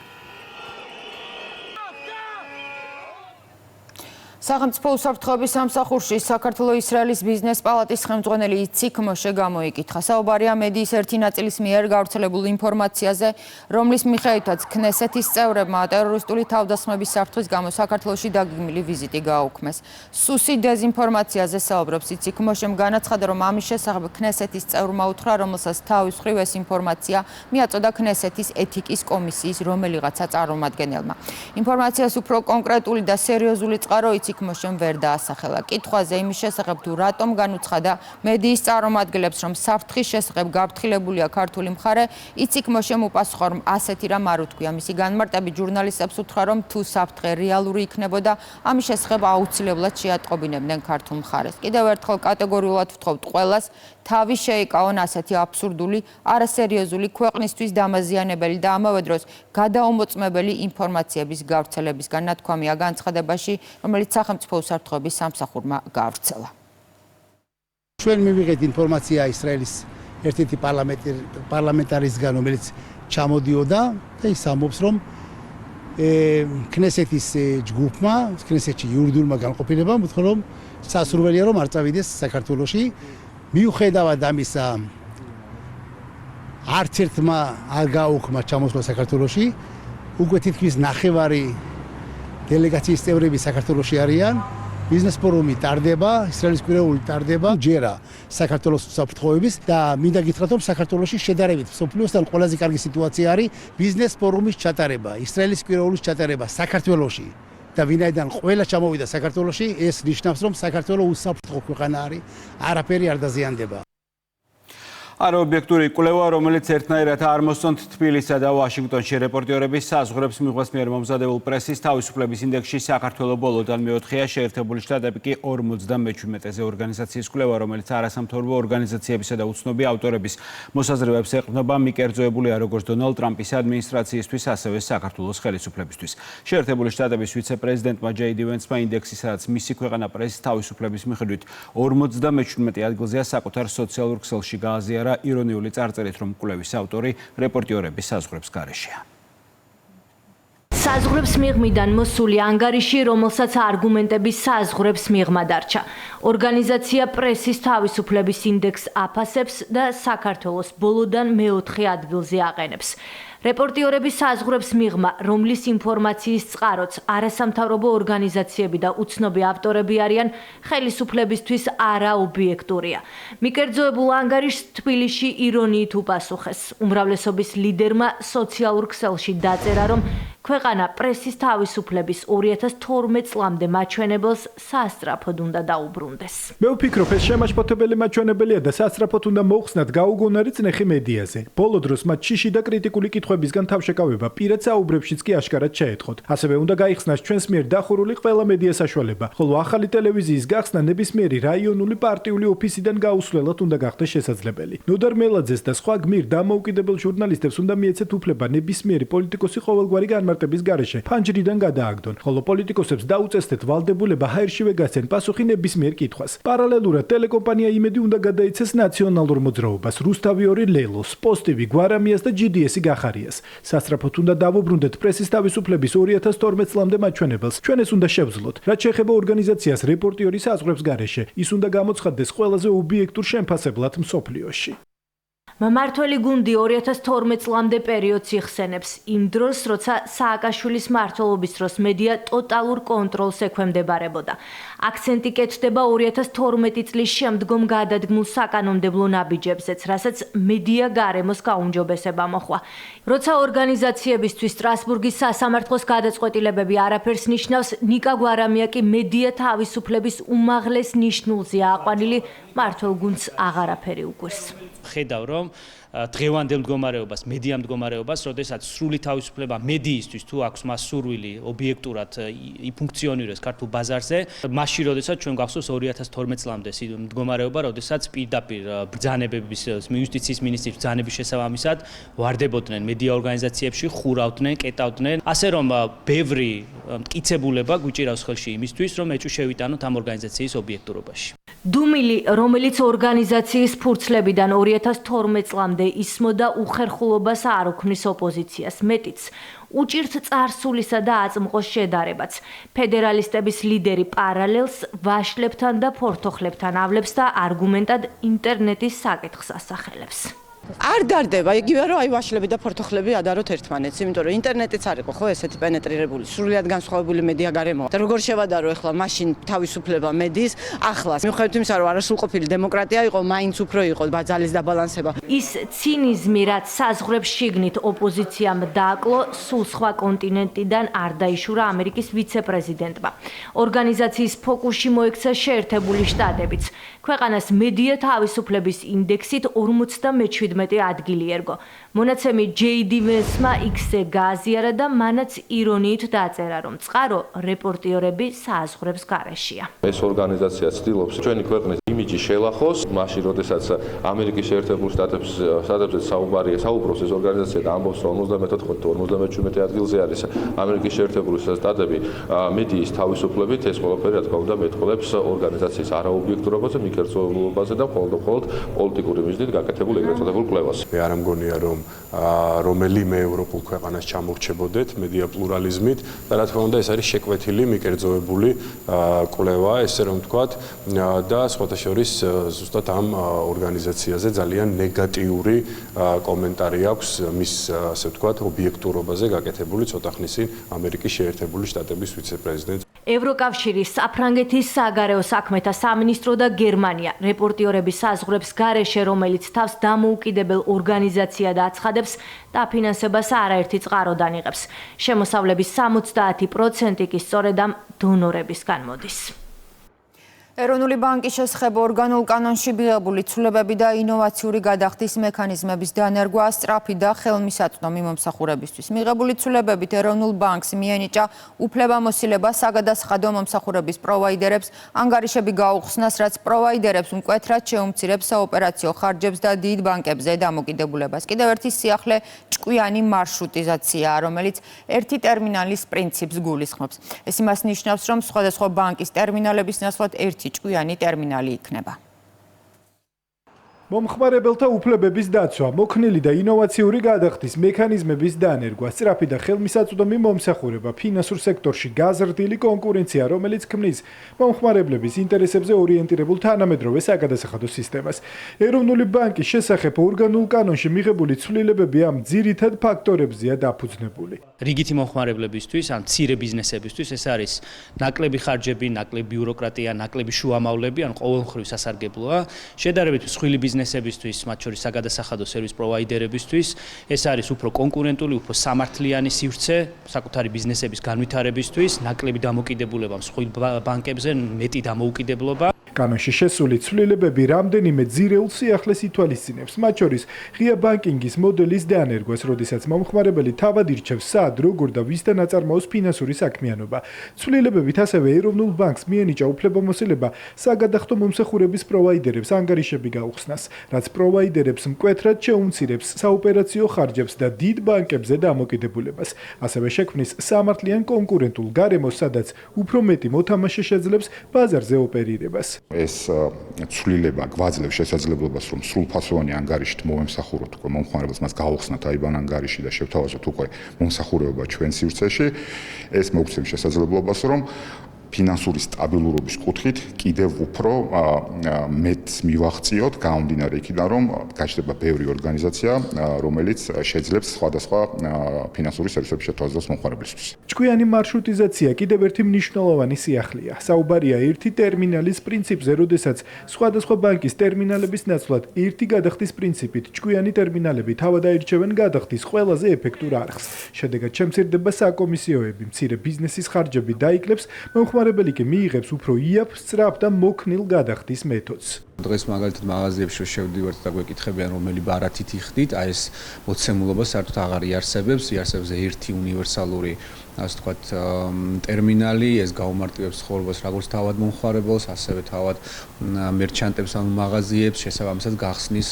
A: სახელმწიფო უსაფრთხოების სამსახურში საქართველო-ისრაელის ბიზნეს პალატის ხელმძღვანელი იციქ მოშე გამოიკითხა. საუბარია მედიის ერთი ნაწილის მიერ გავრცელებულ ინფორმაციაზე, რომლის მიხედვითაც ქნესეთის წევრებმა ტერორისტული თავდასხმების საფრთხის გამო საქართველოში დაგეგმილი ვიზიტი გააუქმეს. სუსი დეზინფორმაციაზე საუბრობს იციქ მოშემ განაცხადა, რომ ამის შესახებ ქნესეთის წევრმა უთხრა, რომელსაც თავის მხრივ ეს ინფორმაცია მიაწოდა ქნესეთის ეთიკის კომისიის რომელიღაცა წარმომადგენელმა. ინფორმაციას უფრო კონკრეტული და სერიოზული წყარო მოსემ ვერ დაასახელა. კითხვაზე იმის შესახებ თუ რატომ განუცხადა მედიის წარმომადგენლებს, რომ საფრთხის შესახებ გაფრთხილებულია ქართული მხარე, იციქ მოსემ უპასუხა, რომ ასეთი რამ არ უთქვია. მისი განმარტებით ჟურნალისტებს უთხრა, რომ თუ საფრთხე რეალური იქნებოდა, ამის შესახებ აუცილებლად შეატყობინებდნენ ქართულ მხარეს. კიდევ ერთხელ კატეგორიულად ვთხოვთ ყველას, თავი შეიკავონ ასეთი აბსურდული, არასერიოზული, ქვეყნისთვის დამაზიანებელი და ამავე დროს გადაუმოწმებელი ინფორმაციების გავრცელებისგან ნათქვამია განცხადებაში, რომელიც სახელმწიფო უსაფრთხოების სამსახურმა გაავრცელა.
M: ჩვენ მივიღეთ ინფორმაცია ისრაელის ერთ-ერთი პარლამენტარისგან, რომელიც ჩამოდიოდა და ის ამბობს, რომ ქნესეთის ჯგუფმა, ქნესეთში იურიდიულმა განყოფილებამ უთხრა, რომ სასურველია, რომ არ წავიდეს საქართველოში. მიუხედავად ამისა, არც ერთმა არ გააუქმა ჩამოსვლა საქართველოში. უკვე თითქმის ნახევარი დელეგაციის წევრები საქართველოში არიან. ბიზნეს ფორუმი ტარდება, ისრაელის კვირეული ტარდება, ჯერა საქართველოს უსაფრთხოების და მინდა გითხრათ, რომ საქართველოში შედარებით მსოფლიოსთან ყველაზე კარგი სიტუაცია არის ბიზნეს ფორუმის ჩატარება, ისრაელის კვირეულის ჩატარება საქართველოში. და ვინაიდან ყველა ჩამოვიდა საქართველოში, ეს ნიშნავს, რომ საქართველო უსაფრთხო ქვეყანა არის, არაფერი არ დაზიანდება.
I: არ ობიექტური კვლევა, რომელიც ერთნაირად არ მოსწონთ თბილისსა და ვაშინგტონში რეპორტიორების საზღვრებს მიღებას მიერ მომზადებულ პრესის თავისუფლების ინდექსში საქართველო ბოლოდან მეოთხეა, შეერთებული შტატები კი 57-ზე. ორგანიზაციის კვლევა, რომელიც არასამთავრობო ორგანიზაციებისა და უცნობი ავტორების მოსაზრებებს ეყრდნობა, მიკერძოებულია როგორც დონალდ ტრამპის ადმინისტრაციისთვის, ასევე საქართველოს ხელისუფლებისთვის. შეერთებული შტატების ვიცე-პრეზიდენტმა ჯეიდი ვენსმა ინდექსი, სადაც მისი ქვეყანა პრესის თავისუფლების მიხედვით 57 ადგილზეა, საკუთარ სოციალურ ქსელში გააზიარა ირონიული წარწერით, რომ კვლევის ავტორი რეპორტიორების საზღვრებს გარეშეა.
Y: საზღვრებს მიღმიდან მოსული ანგარიში, რომელსაც არგუმენტების საზღვრებს მიღმა დარჩა. ორგანიზაცია პრესის თავისუფლების ინდექსს აფასებს და საქართველოს ბოლოდან მეოთხე ადგილზე აყენებს. რეპორტიორების საზღვრებს მიღმა, რომლის ინფორმაციის წყაროც არასამთავრობო ორგანიზაციები და უცნობი ავტორები არიან, ხელისუფლებისთვის არაობიექტურია. მიკერძოებულ ანგარიშს თბილისში ირონიით უპასუხეს. უმრავლესობის ლიდერმა სოციალურ ქსელში დაწერა, რომ ქვეყანა პრესის თავისუფლების 2012 წლამდე მაჩვენებელს სასწრაფოდ უნდა დაუბრუნდეს.
V: მე ვფიქრობ, ეს შემაშფოთებელი მაჩვენებელია და სასწრაფოდ უნდა მოხსნათ გაუგონარი წნეხი მედიაზე. ბოლო დროს მათ შიში და კრიტიკული კითხვებისგან თავშეკავება პირად საუბრებშიც კი აშკარად შეეთხოთ. ასევე უნდა გაიხსნას ჩვენს მიერ დახურული ყველა მედია საშუალება, ხოლო ახალი ტელევიზიის გახსნა ნებისმიერი რაიონული პარტიული ოფისიდან გაუსვლელად უნდა გახდეს შესაძლებელი. ნოდარ მელაძეს და სხვა გმირ დამოუკიდებელ ჟურნალისტებს უნდა მიეცეთ უფლება ნებისმიერი პოლიტიკოსი ყოველგვარი განმარტების გარეშე ფანჯრიდან გადააგდონ, ხოლო პოლიტიკოსებს დაუწესდეთ ვალდებულება ჰაერშივე გასცენ პასუხი ნებისმიერ კითხვას. პარალელურად ტელეკომპანია იმედი უნდა გადაიცეს ნაციონალურ მოძრაობას, რუსთავი 2 ლელოს, პოსტივი გვარამიას და GDS-ი გახარიას. სასწრაფოდ უნდა დავუბრუნდეთ პრესის თავისუფლების 2012 წლამდე მაჩვენებელს. ჩვენ ეს უნდა შევძლოთ. რაც შეეხება ორგანიზაციას რეპორტიორის საზღვრებს გარეშე, ის უნდა გამოცხადდეს ყველაზე ობიექტურ შემფასებლად მსოფლიოში.
Y: მმართველი გუნდი 2012 წლამდე პერიოდს იხსენებს, იმ დროს, როცა სააკაშვილის მმართველობის დროს მედია ტოტალურ კონტროლს ექვემდებარებოდა. აქცენტი კეთდება 2012 წლის შემდგომ გადადგმულ საკანონმდებლო ნაბიჯებზეც, რასაც მედია გარემოს გაუმჯობესება მოჰყვა. როცა ორგანიზაციებისთვის სტრასბურგის სასამართლოს გადაწყვეტილებები არაფერს ნიშნავს, ნიკა გვარამია კი მედია თავისუფლების უმაღლეს ნიშნულზეა აყვანილი, მმართველ გუნდს აღარაფერი უგვირს.
N: ხედავ, რომ დღევანდელ მდგომარეობას, მედია მდგომარეობას, როდესაც სრული თავისუფლება მედიისთვის თუ აქვს მას სურვილი ობიექტურად იფუნქციონირებს ქართულ ბაზარზე, მაშინ როდესაც ჩვენ გახსოვს 2012 წლამდე მდგომარეობა, როდესაც პირდაპირ ბრძანებების იუსტიციის მინისტრის ბრძანების შესაბამისად ვარდებოდნენ მედია ორგანიზაციებში, ხურავდნენ, კეტავდნენ, ასე რომ ბევრი მტკიცებულება გვიჭირავს ხელში იმისთვის, რომ ეჭვი შევიტანოთ ამ ორგანიზაციის ობიექტურობაში.
Y: დუმილი, რომელიც ორგანიზაციის ფურცლებიდან 2012 წლამდე ისმოდა უხერხულობას არ უქმნის ოპოზიციას, მეტიც უჭირთ წარსულისა და აწმყოს შედარებაც. ფედერალისტების ლიდერი პარალელს ვაშლებთან და ფორთოხლებთან ავლებს და არგუმენტად ინტერნეტის საკითხს ასახელებს.
O: არ დარდება იგივე რომ აი ვაშლები და ფორთოხლები ადაროთ ერთმანეთს, იმიტომ რომ ინტერნეტიც არ იყო ხო ესეთი პენეტრირებული, სრულიად განსხვავებული მედია გარემოა. და როგორ შევადარო ახლა მაშინ თავისუფლება მედიის, ახლა მიუხედავად იმისა რომ არასრულყოფილი დემოკრატია იყო, მაინც უფრო იყო ბაძალის დაბალანსება.
Y: ის ცინიზმი, რაც საზღვრებს შიგნით ოპოზიციამ დააკლო, სულ სხვა კონტინენტიდან არ დაიშურა ამერიკის ვიცე-პრეზიდენტმა. ორგანიზაციის ფოკუსში მოექცა შეერთებული შტატებიც. ქვეყანას მედია თავისუფლების ინდექსით 57 ადგილი ერგო. მონაცემი ჯეიდი ვენსმა X-ზე გააზიარა და მანაც ირონიით დაწერა, რომ წყარო რეპორტიორები საზღვრებს გარეშეა.
E: ეს ორგანიზაცია ცდილობს ჩვენი ქვეყნის იმიჯი შელახოს, მაშინ როდესაც ამერიკის შეერთებულ შტატებზე საუბრობს ეს ორგანიზაცია და ამბობს, რომ 54-57 ადგილზე არის ამერიკის შეერთებული შტატები მედიის თავისუფლებით, ეს ყველაფერი რა თქმა უნდა მეტყოლებს ორგანიზაციის არაობიექტურობაზე, მიკერძოებულობაზე და მხოლოდ პოლიტიკური მიზნით გაკეთებულ ეგრეთ წოდებულ კვლევას.
Q: მე არ ამგონია, რომ რომელიმე ევროპულ ქვეყანას ჩამორჩებოდეთ მედია პლურალიზმით და რა თქმა უნდა ეს არის შეკვეთილი, მიკერძოებული კვლევა, ესე რომ ვთქვათ, და სხვათა შორის ზუსტად ამ ორგანიზაციაზე ძალიან ნეგატიური კომენტარი აქვს მის, ასე ვთქვათ, ობიექტურობაზე გაკეთებული ცოტა ხნის წინ ამერიკის შეერთებული შტატების ვიცე-პრეზიდენტს.
Y: ევროკავშირის, საფრანგეთის საგარეო საქმეთა სამინისტრო და გერმანია რეპორტიორების საზღვრებს გარეშე, რომელიც თავს დამოუკიდებელ ორგანიზაციად აცხადებს, დაფინანსებას არაერთი წყაროდან იღებს. შემოსავლების 70% კი სწორედ ამ დონორებისგან მოდის.
A: ეროვნული ბანკის შესახებ ორგანულ კანონში მიღებული ცვლილებები და ინოვაციური გადახდის მექანიზმების დანერგვა სწრაფი და ხელმისაწვდომი მომსახურებისთვის. მიღებული ცვლილებებით ეროვნულ ბანკს მიენიჭა უფლებამოსილება საგადასახადო მომსახურების პროვაიდერებს ანგარიშები გაუხსნას, რაც პროვაიდერებს მკვეთრად შეუმცირებს საოპერაციო ხარჯებს და დიდ ბანკებზე დამოკიდებულებას. კიდევ ერთი სიახლე ჭკვიანი მარშრუტიზაციაა, რომელიც ერთი ტერმინალის პრინციპს გულისხმობს. ეს იმას ნიშნავს, რომ სხვადასხვა ბანკის ტერმინალების ნაცვლად ერთი ჭკვიანი ტერმინალი იქნება.
V: მომხმარებელთა უფლებების დაცვა, მოქნილი და ინოვაციური გადახდის მექანიზმების დანერგვა, სწრაფი და ხელმისაწვდომი მომსახურება, ფინანსურ სექტორში გაზრდილი კონკურენცია, რომელიც ქმნის მომხმარებლების ინტერესებზე ორიენტირებულ თანამედროვე საგადასახადო სისტემას. ეროვნული ბანკის შესახებ ორგანულ კანონში მიღებული ცვლილებები ამ ძირითად ფაქტორებზეა დაფუძნებული.
N: რიგითი მომხმარებლებისთვის, ან მცირე ბიზნესებისთვის ეს არის ნაკლები ხარჯები, ნაკლები ბიუროკრატია, ნაკლები შუამავლები, ან ყოველმხრივ სასარგებლოა. შედარებით მსხვილი ბიზნესებისთვის, მათ შორის საგადასახადო სერვის პროვაიდერებისთვის, ეს არის უფრო კონკურენტული, უფრო სამართლიანი სივრცე საკუთარი ბიზნესების განვითარებისთვის, ნაკლები დამოკიდებულება მსხვილ ბანკებზე, მეტი დამოუკიდებლობა.
V: კანონში შესული ცვლილებები რამდენიმე ძირეულ სიახლეს ითვალისწინებს, მათ შორის ღია ბანკინგის მოდელის დანერგვას, როდესაც მომხმარებელი თავად ირჩევს სად, როგორ და ვისთან აწარმოოს ფინანსური საქმიანობა. ცვლილებებით ასევე ეროვნულ ბანკს მიენიჭა უფლებამოსილება საგადახდო მომსახურების პროვაიდერებს ანგარიშები გაუხსნას, რაც პროვაიდერებს მკვეთრად შეუმცირებს საოპერაციო ხარჯებს და დიდ ბანკებზე დამოკიდებულებას. ასევე შექმნის სამართლიან კონკურენტულ გარემოს, სადაც უფრო მეტი მოთამაშე შეძლებს ბაზარზე ოპერირებას.
C: ეს ცვლილება გვაძლევს შესაძლებლობას, რომ სრულფასოვანი ანგარიშით მომემსახუროთ უკვე მომხმარებელს, მას გაუხსნათ აიბან ანგარიში და შევთავაზოთ უკვე მომსახურება ჩვენ სივრცეში. ეს მოგცემს შესაძლებლობას, რომ ფინანსური სტაბილურობის კუთხით კიდევ უფრო მეტს მივახციოთ, გამომდინარე იქიდან, რომ გაჩნდება ბევრი ორგანიზაცია, რომელიც შეძლებს სხვადასხვა ფინანსური სერვისების შეთავაზებას მომხმარებლისთვის.
V: ჭკვიანი მარშრუტიზაცია კიდევ ერთი მნიშვნელოვანი სიახლეა. საუბარია ერთი ტერმინალის პრინციპზე, როდესაც სხვადასხვა ბანკის ტერმინალების ნაცვლად ერთი გადახდის პრინციპით ჭკვიანი ტერმინალები თავად აირჩევენ გადახდის ყველაზე ეფექტურ არხს. შედეგად შემცირდება საკომისიოები, მცირე ბიზნესის ხარჯები დაიკლებს, მომხმარებელი კი მიიღებს უფრო იაფ, სწრაფ და მოქნილ გადახდის მეთოდს.
P: დღეს მაგალითად მაღაზიებში რო შევდივართ და გვეკითხებიან რომელი ბარათით იხდით, აი ეს მოცემულობა საერთოდ აღარ იარსებებს, იარსებს ერთი უნივერსალური ასე ვთქვათ ტერმინალი, ეს გაუმარტივებს ცხოვრებას როგორც თავად მომხმარებელს, ასევე თავად მერჩანტებს ან მაღაზიებს, შესაბამისად გახსნის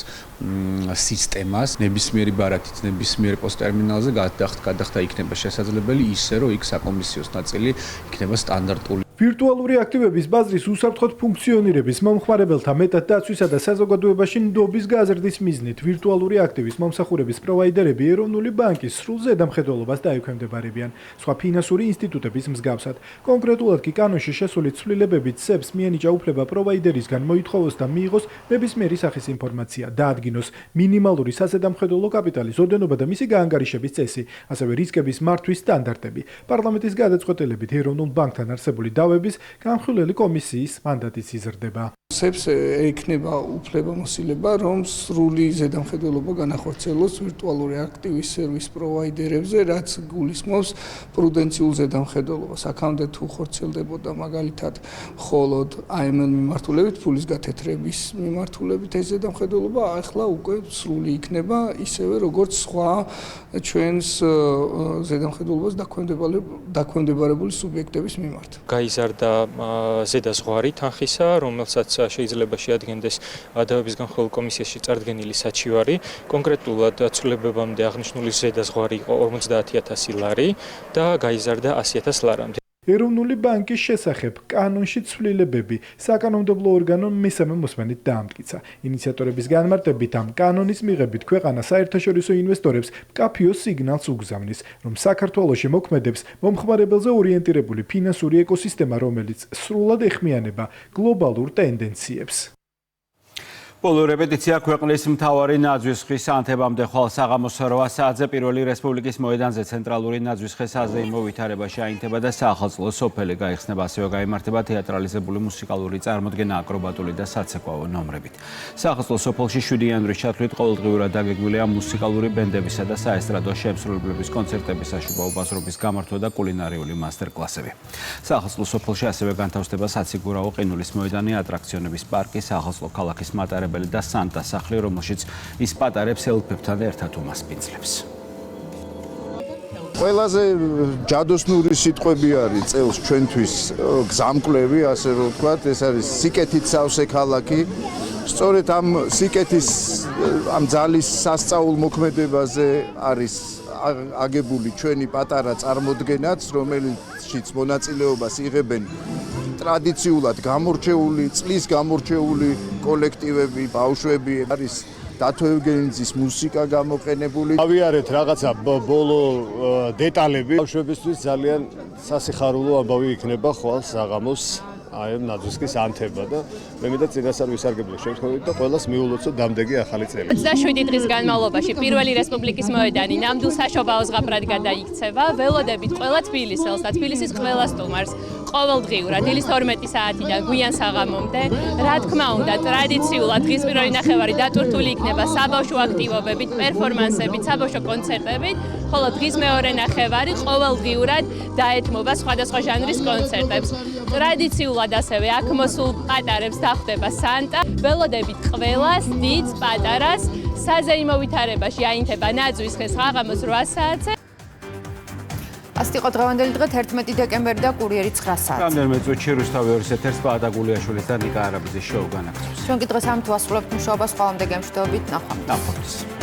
P: სისტემას, ნებისმიერი ბარათით, ნებისმიერ პოსტერმინალზე გადახდა იქნება შესაძლებელი ისე, რომ იქ საკომისიოს ნაწილი იქნება სტანდარტული.
V: ვირტუალური აქტივების ბაზრის უსაფრთხოდ ფუნქციონირების მომხმარებელთა მეტად დაცვისა და საზოგადოებაში ნდობის გაზრდის მიზნით ვირტუალური აქტივის მომსახურების პროვაიდერები ეროვნული ბანკის სრულ ზედამხედველობას დაექვემდებარებიან სხვა ფინანსური ინსტიტუტების მსგავსად. კონკრეტულად კი კანონში შესული ცვლილებებით სებს მიენიჭა უფლება პროვაიდერისგან მოითხოვოს და მიიღოს ნებისმიერი სახის ინფორმაცია, დაადგინოს მინიმალური საზედამხედველო კაპიტალის ოდენობა და მისი გაანგარიშების წესი, ასევე რისკების მართვის სტანდარტები. პარლამენტის გადაწყვეტილებით ეროვნულ ბანკთან არსებული დავების განხილველი კომისიის მანდატიც იზრდება.
S: სებს ექნება უფლებამოსილება, რომ სრული ზედამხედველობა განახორციელოს ვირტუალური აქტივის სერვის პროვაიდერებზე, რაც გულისხმობს პრუდენციულ ზედამხედველობას. აქამდე თუ ხორციელდებოდა მაგალითად მხოლოდ AML მიმართულებით, ფულის გათეთრების მიმართულებით ეს ზედამხედველობა, ახლა უკვე სრული იქნება, ისევე როგორც სხვა ჩვენს ზედამხედველობას დაქვემდებარებული სუბიექტების მიმართ.
T: გაიზარდა ზედაზღვარი თანხისა, რომელსაც შეიძლება შეადგენდეს დავების განხილველ კომისიაში წარდგენილი საჩივარი. კონკრეტულად ცვლილებებამდე აღნიშნული ზედაზღვარი იყო 50,000 ლარი და გაიზარდა 100,000 ლარამდე.
V: ეროვნული ბანკის შესახებ კანონში ცვლილებები საკანონმდებლო ორგანომ მესამე მოსმენით დაამტკიცა. ინიციატორების განმარტებით ამ კანონის მიღებით ქვეყანა საერთაშორისო ინვესტორებს მკაფიო სიგნალს უგზავნის, რომ საქართველოში მოქმედებს მომხმარებელზე ორიენტირებული ფინანსური ეკოსისტემა, რომელიც სრულად ეხმიანება გლობალურ ტენდენციებს.
I: ბოლო რეპეტიცია ქვეყნის მთავარი ნაძვის ხის ანთებამდე ხვალ საღამოს 8 საათზე პირველი რესპუბლიკის მოედანზე ცენტრალური ნაძვის ხის საზეიმო ვითარებაში აინთება და საახალწლო სოფელი გაიხსნება, ასევე გაიმართება თეატრალიზებული მუსიკალური წარმოდგენა აკრობატული და საცეკვაო ნომრებით. საახალწლო სოფელში 7 იანვრის ჩათვლით ყოველდღიურად დაგეგმილია მუსიკალური ბენდებისა და საესტრადო შემსრულებლების კონცერტების, საშუბაო ბაზრობის გამართვა და კულინარიული მასტერკლასები. საახალწლო სოფელში ასევე განთავსდება საციგურაო ყინულის მოედანი, ატრაქციონების პარკი, საახალწლო ქალაქის მატარებელი და სანტა სახლი, რომელშიც ის პატარებს ელფებთან ერთად უმასპინძლებს.
F: ყველაზე ჯადოსნური სიტყვები არის წელს ჩვენთვის გზამკვლევი, ასე რომ ვთქვათ, ეს არის სიკეთით სავსე ქალაქი. სწორედ ამ სიკეთის ამ ძალის სასწაულ მოქმედებაზე არის აგებული ჩვენი პატარა წარმოდგენაც, რომელშიც მონაწილეობას იღებენ ტრადიციულად გამორჩეული, წლის გამორჩეული კოლექტივები, ბავშვები, არის დათო ევგენიძის მუსიკა გამოყენებული.
B: ავიარეთ რაღაცა ბოლო დეტალები. ბავშვებისთვის ძალიან სასიხარულო ამბავი იქნება ხვალ საღამოს აი ამ ნაძვისკის ანთება და მე მინდა წინასწარ ვისარგებლო შემთხვევით და ყველას მიულოცო დამდეგი ახალი წელი.
G: 27 დღის განმავლობაში პირველი რესპუბლიკის მოედანი ნამდვილ საშობაო ზღაპრად გადაიქცევა. ველოდებით ყველა თბილისელს და თბილისის ყველა სტუმარს ყოველდღიურად დილის 12 საათიდან გვიან საღამომდე, რა თქმა უნდა, ტრადიციულად დღის პირველი ნახევარი დატვირთული იქნება საბავშვო აქტივობებით, პერფორმანსებით, საბავშვო კონცერტებით, ხოლო დღის მეორე ნახევარი ყოველდღიურად დაეთმობა სხვადასხვა ჟანრის კონცერტებს. ტრადიციულად ასევე აქ მოსულ პატარებს დახვდება სანტა. ველოდებით ყველას, დიდს, პატარას, საზეიმო ვითარებაში აინთება ნაძვის ხეს საღამოს 8 საათზე.
A: ასეთი იყო დღევანდელი დღე 11 დეკემბერი და კურიერი 9 საათზე.
I: რამდენიმე წუთში რუსთავი 2-1 ბაატა გულიაშვილის და ნიკა არაბიძის შოუ განაგრძობს.
A: ჩვენ კი დღეს ამით ვასრულებთ მუშაობას, ყველამდე გემშვიდობით, ნახვამდის.